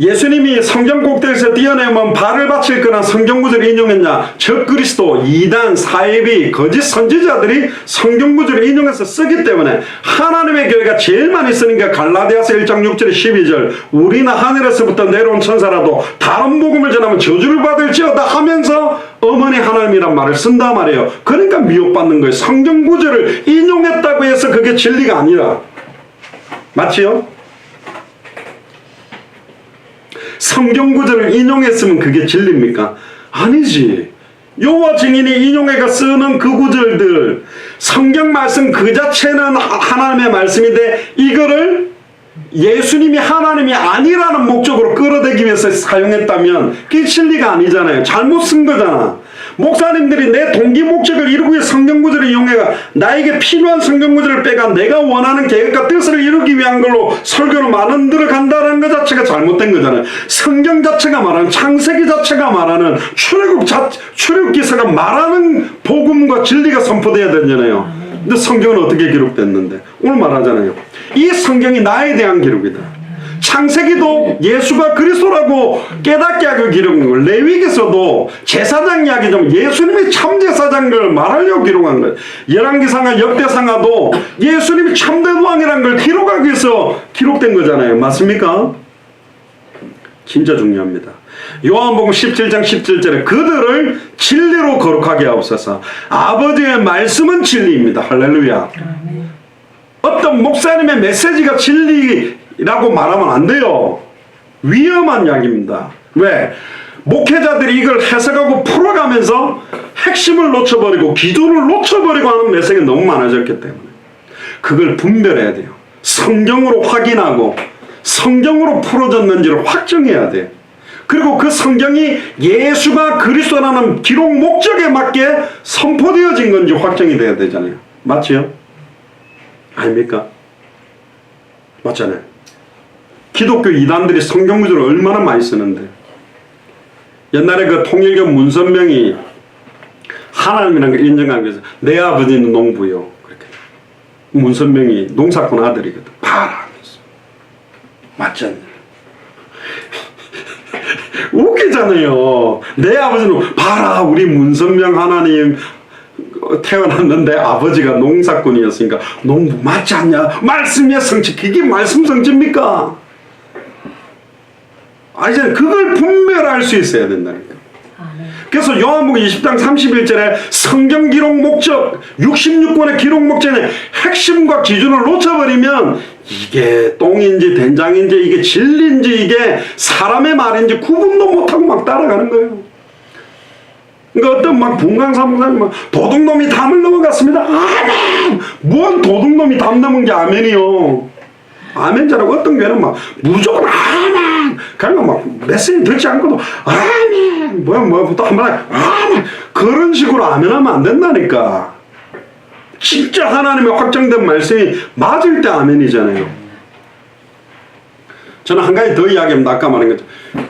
예수님이 성경 꼭대기에서 뛰어내면 발을 받칠 거나 성경 구절을 인용했냐? 적그리스도, 이단, 사이비, 거짓 선지자들이 성경 구절을 인용해서 쓰기 때문에 하나님의 교회가 제일 많이 쓰는 게 갈라디아서 1장 6절 12절 우리는 하늘에서부터 내려온 천사라도 다른 복음을 전하면 저주를 받을지어다 하면서 어머니 하나님이란 말을 쓴단 말이에요. 그러니까 미혹받는 거예요. 성경 구절을 인용했다고 해서 그게 진리가 아니라. 맞지요? 성경 구절을 인용했으면 그게 진리입니까? 아니지. 여호와 증인이 인용해가 쓰는 그 구절들, 성경 말씀 그 자체는 하나님의 말씀인데 이거를 예수님이 하나님이 아니라는 목적으로 끌어대기 위해서 사용했다면 그게 진리가 아니잖아요. 잘못 쓴 거잖아. 목사님들이 내 동기 목적을 이루기 위해 성경 구절을 이용해가 나에게 필요한 성경 구절을 빼가 내가 원하는 계획과 뜻을 이루기 위한 걸로 설교를 만들어 간다는 것 자체가 잘못된 거잖아요. 성경 자체가 말하는 창세기 자체가 말하는 출애굽기서가 말하는 복음과 진리가 선포돼야 되잖아요. 근데 성경은 어떻게 기록됐는데? 오늘 말하잖아요. 이 성경이 나에 대한 기록이다. 창세기도 예수가 그리스도라고 깨닫게 하고 기록한 거예요. 레위기서도 제사장 이야기 좀 예수님이 참제사장인 걸 말하려고 기록한 거예요. 열왕기상하 역대상하도 예수님이 참된 왕이라는 걸 기록하기 위해서 기록된 거잖아요. 맞습니까? 진짜 중요합니다. 요한복음 17장 17절에 그들을 진리로 거룩하게 하옵소서. 아버지의 말씀은 진리입니다. 할렐루야. 어떤 목사님의 메시지가 진리라고 말하면 안 돼요. 위험한 이야기입니다. 왜? 목회자들이 이걸 해석하고 풀어가면서 핵심을 놓쳐버리고 기준을 놓쳐버리고 하는 메시지가 너무 많아졌기 때문에 그걸 분별해야 돼요. 성경으로 확인하고 성경으로 풀어졌는지를 확정해야 돼요. 그리고 그 성경이 예수가 그리스도라는 기록 목적에 맞게 선포되어진 건지 확정이 돼야 되잖아요. 맞지요? 아닙니까? 맞잖아요. 기독교 이단들이 성경 구절을 얼마나 많이 쓰는데 옛날에 그 통일교 문선명이 하나님이라는 걸 인정하기 위해서 내 아버지는 농부요. 그렇게 문선명이 농사꾼 아들이거든. 봐라 하면서. 맞잖아요. 웃기잖아요. 내 아버지는 봐라 우리 문선명 하나님 태어났는데 아버지가 농사꾼이었으니까 농부 맞지 않냐? 말씀의 성취. 그게 말씀 성취입니까? 이제 그걸 분별할 수 있어야 된다니까. 그래서 요한복음 20장 31절에 성경 기록 목적 66권의 기록 목적의 핵심과 기준을 놓쳐버리면 이게 똥인지 된장인지 이게 진리인지 이게 사람의 말인지 구분도 못하고 막 따라가는 거예요. 그러니까 어떤 막 분강사목사님 막 도둑놈이 담을 넘어갔습니다. 아멘! 뭔 도둑놈이 담 넘은 게 아멘이요. 아멘자라고 어떤 교회는 막 무조건 아멘! 그러니까 막 메시지 듣지 않고도 아멘! 또 한 번 아멘! 그런 식으로 아멘하면 안 된다니까. 진짜 하나님의 확정된 말씀이 맞을 때 아멘이잖아요. 저는 한 가지 더 이야기합니다. 아까 말한 거죠.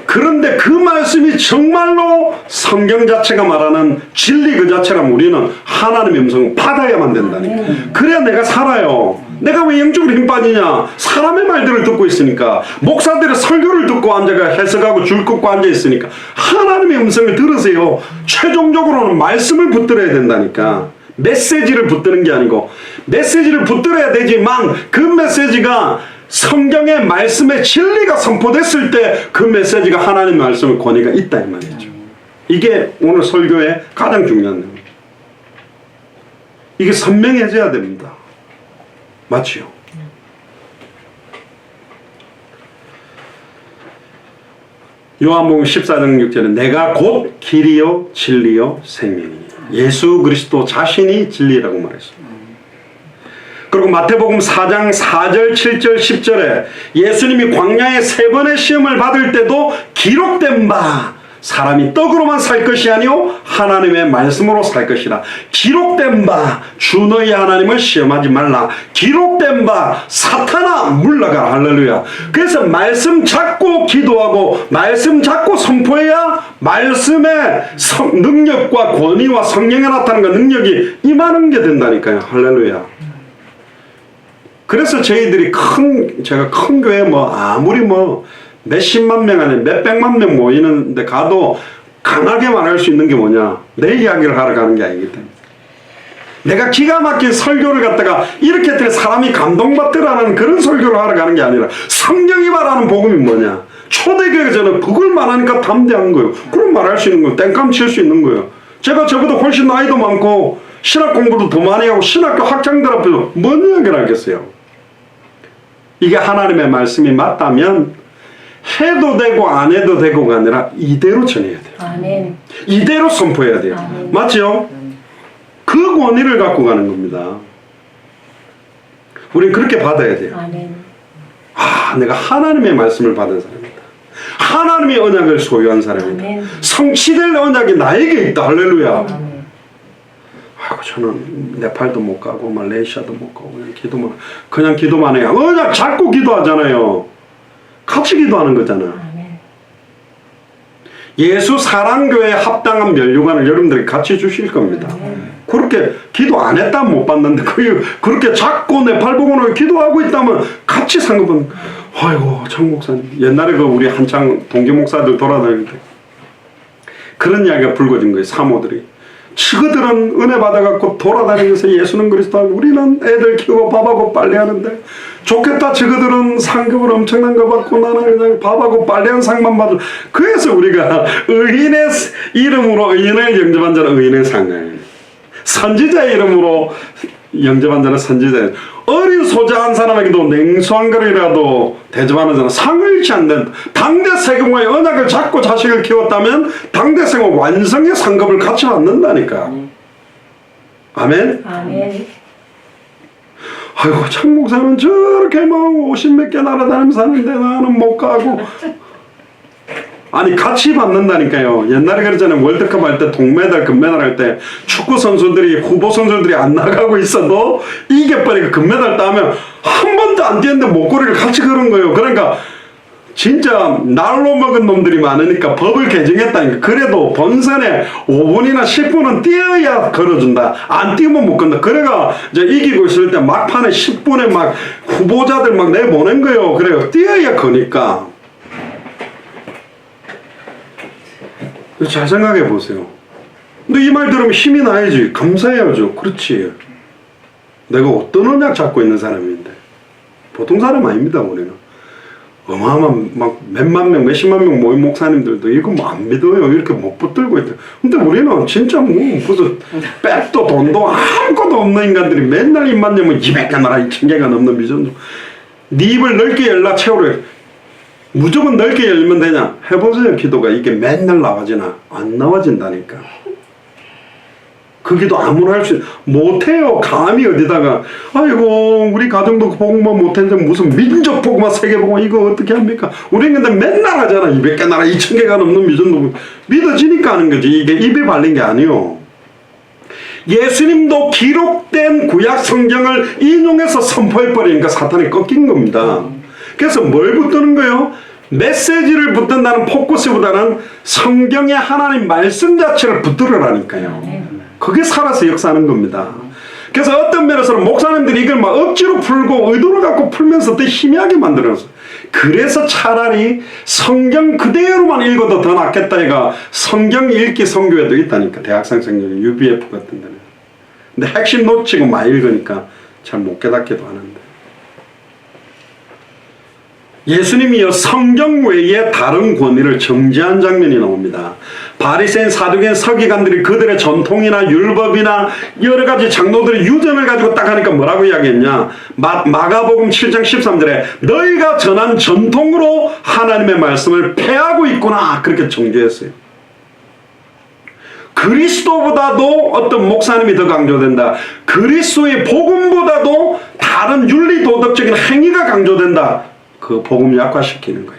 그런데 그 말씀이 정말로 성경 자체가 말하는 진리 그 자체라면 우리는 하나님의 음성을 받아야만 된다니까. 그래야 내가 살아요. 내가 왜 영적으로 힘 빠지냐? 사람의 말들을 듣고 있으니까. 목사들의 설교를 듣고 앉아가 해석하고 줄 긋고 앉아 있으니까. 하나님의 음성을 들으세요. 최종적으로는 말씀을 붙들어야 된다니까. 메시지를 붙드는 게 아니고 메시지를 붙들어야 되지만 그 메시지가 성경의 말씀의 진리가 선포됐을 때 그 메시지가 하나님의 말씀의 권위가 있다 이 말이죠. 이게 오늘 설교의 가장 중요한 내용. 이게 선명해져야 됩니다. 맞지요? 요한복음 14장 6절에 내가 곧 길이요 진리요 생명이니 예수 그리스도 자신이 진리라고 말했습니다. 그리고 마태복음 4장 4절 7절 10절에 예수님이 광야에 3번의 시험을 받을 때도 기록된 바 사람이 떡으로만 살 것이 아니요 하나님의 말씀으로 살 것이라. 기록된 바 주 너희 하나님을 시험하지 말라. 기록된 바 사탄아 물러가라. 할렐루야. 그래서 말씀 잡고 기도하고 말씀 잡고 선포해야 말씀의 능력과 권위와 성령에 나타나는 능력이 임하는 게 된다니까요. 할렐루야. 그래서 저희들이 제가 큰 교회 아무리 몇십만 명 아니 몇백만 명 모이는데 가도 강하게 말할 수 있는 게 뭐냐? 내 이야기를 하러 가는 게 아니기 때문에. 내가 기가 막힌 설교를 갖다가 이렇게 했더니 사람이 감동받더라는 그런 설교를 하러 가는 게 아니라 성경이 말하는 복음이 뭐냐? 초대교회가 저는 그걸 말하니까 담대한 거예요. 그럼 말할 수 있는 거예요. 땡감 칠 수 있는 거예요. 제가 저보다 훨씬 나이도 많고 신학 공부도 더 많이 하고 신학교 학장들 앞에서 뭔 이야기를 하겠어요? 이게 하나님의 말씀이 맞다면 해도 되고 안 해도 되고가 아니라 이대로 전해야 돼요. 아멘. 이대로 선포해야 돼요. 아멘. 맞죠? 그 권위를 갖고 가는 겁니다. 우리는 그렇게 받아야 돼요. 아멘. 아, 내가 하나님의 말씀을 받은 사람이다. 하나님의 언약을 소유한 사람이다. 아멘. 성취될 언약이 나에게 있다. 할렐루야. 아멘. 아이고, 저는 네팔도 못 가고 말레이시아도 못 가고 그냥 기도만 해요. 언약 잡고 기도하잖아요. 같이 기도하는 거잖아. 아멘. 예수 사랑교회에 합당한 면류관을 여러분들이 같이 주실 겁니다. 그렇게 기도 안 했다면 못 받는데 그렇게 자꾸 네팔 보고는 기도하고 있다면 같이 상급은 아이고 정 목사님 옛날에 우리 한창 동기 목사들 돌아다닐 때 그런 이야기가 불거진 거예요. 사모들이 지그들은 은혜 받아갖고 돌아다니면서 예수는 그리스도 하고 우리는 애들 키우고 밥하고 빨래하는데 좋겠다. 지그들은 상급을 엄청난 거 받고 나는 그냥 밥하고 빨래한 상만 받을. 그래서 우리가 의인의 이름으로 의인을 영접한 자는 의인의 상을, 선지자의 이름으로 영접한 자는 선지자의, 어린 소자한 사람에게도 냉수한 그릇이라도 대접하는 자는 상을 잃지 않는 당대 세금과의 언약을 잡고 자식을 키웠다면 당대 세금 완성의 상급을 같이 받는다니까. 아멘. 아멘. 아이고 참 목사는 저렇게 막 50몇 개 날아다니면서 사는데 나는 못 가고. 아니 같이 받는다니까요. 옛날에 그랬잖아요. 월드컵 할 때 동메달 금메달 할 때 축구 선수들이 후보 선수들이 안 나가고 있어도 이겨버리고 금메달 따면 한 번도 안 뛰었는데 목걸이를 같이 걸은 거예요. 그러니까 진짜 날로 먹은 놈들이 많으니까 법을 개정했다니까. 그래도 본선에 5분이나 10분은 뛰어야 걸어준다. 안 뛰면 못 건다. 그래가 이제 이기고 있을 때 막판에 10분에 막 후보자들 막 내보낸 거예요. 그래요. 뛰어야 거니까. 잘 생각해 보세요. 근데 이 말 들으면 힘이 나야지. 감사해야죠. 그렇지. 내가 어떤 언약 잡고 있는 사람인데. 보통 사람 아닙니다, 우리는. 어마어마한 막 몇만 명, 몇십만 명 모인 목사님들도 이거 뭐 안 믿어요. 이렇게 못 붙들고 있다. 근데 우리는 진짜 뭐 무슨 백도 돈도 아무것도 없는 인간들이 맨날 입만 열면 200개 나라 2000개가 넘는 미전도. 네 입을 넓게 열라 채우래. 무조건 넓게 열면 되냐? 해보세요. 기도가 이게 맨날 나와지나? 안 나와진다니까. 그 기도 아무나 할 수 못해요. 감히 어디다가 아이고 우리 가정도 복음만 못했는데 무슨 민족 복음만 세계 복음만 이거 어떻게 합니까? 우리는 근데 맨날 하잖아. 200개 나라 2000개가 넘는 미전도 믿어지니까 하는 거지. 이게 입에 발린 게 아니요. 예수님도 기록된 구약 성경을 인용해서 선포해버리니까 사탄이 꺾인 겁니다. 그래서 뭘 붙드는 거예요? 메시지를 붙든다는 포커스보다는 성경의 하나님 말씀 자체를 붙들으라니까요. 그게 살아서 역사하는 겁니다. 그래서 어떤 면에서는 목사님들이 이걸 막 억지로 풀고 의도를 갖고 풀면서 더 희미하게 만들어놨어요. 그래서 차라리 성경 그대로만 읽어도 더 낫겠다. 얘가 성경 읽기 선교에도 있다니까. 대학생 성경 UBF 같은 데는. 근데 핵심 놓치고 많이 읽으니까 잘 못 깨닫기도 하는데. 예수님이요 성경 외에 다른 권위를 정지한 장면이 나옵니다. 바리새인, 사두개인, 서기관들이 그들의 전통이나 율법이나 여러 가지 장로들의 유전을 가지고 딱 하니까 뭐라고 이야기했냐? 마가복음 7장 13절에 너희가 전한 전통으로 하나님의 말씀을 폐하고 있구나. 그렇게 정죄했어요. 그리스도보다도 어떤 목사님이 더 강조된다. 그리스도의 복음보다도 다른 윤리 도덕적인 행위가 강조된다. 그 복음 약화시키는 거예요.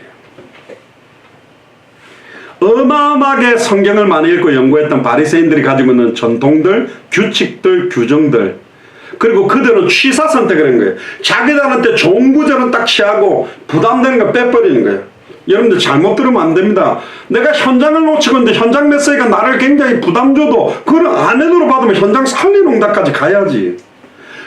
어마어마하게 성경을 많이 읽고 연구했던 바리새인들이 가지고 있는 전통들, 규칙들, 규정들, 그리고 그들은 취사 선택을 한 거예요. 자기들한테 좋은 구절은 딱 취하고 부담되는 거 빼버리는 거예요. 여러분들 잘못 들으면 안 됩니다. 내가 현장을 놓치고 있는데 현장 메시지가 나를 굉장히 부담 줘도 그걸 안에로 받으면 현장 살리는 데까지 가야지.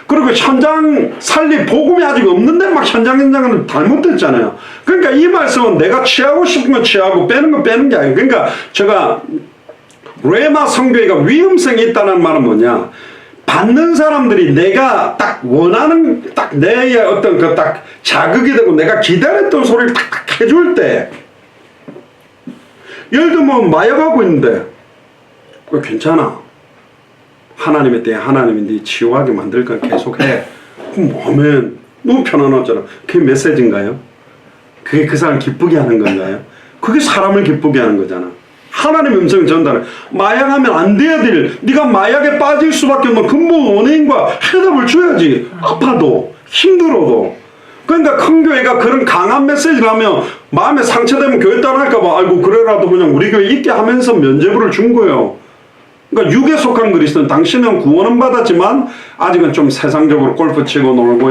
그리고 현장 살리 복음이 아직 없는데 막 현장은 잘못됐잖아요. 그러니까 이 말씀은 내가 취하고 싶은 건 취하고 빼는 건 빼는 게 아니에요. 그러니까 제가 레마 성교회가 위험성이 있다는 말은 뭐냐? 받는 사람들이 내가 딱 원하는 딱 내 어떤 그 딱 자극이 되고 내가 기다렸던 소리를 탁탁 해줄 때, 예를 들면 마약하고 있는데 괜찮아. 하나님에 대해 하나님이 네 치유하게 만들 건 계속해. 그럼 아멘. 너무 편안하잖아. 그게 메시지인가요? 그게 그 사람 기쁘게 하는 건가요? 그게 사람을 기쁘게 하는 거잖아. 하나님의 음성을 전달해. 마약하면 안 돼야 될, 네가 마약에 빠질 수밖에 없는 근본 원인과 해답을 줘야지. 아파도 힘들어도. 그러니까 큰 교회가 그런 강한 메시지를 하면 마음에 상처되면 교회 떠날까봐 아이고 그래라도 그냥 우리 교회 있게 하면서 면죄부를 준 거예요. 그러니까 육에 속한 그리스도는 당신은 구원은 받았지만 아직은 좀 세상적으로 골프 치고 놀고 이런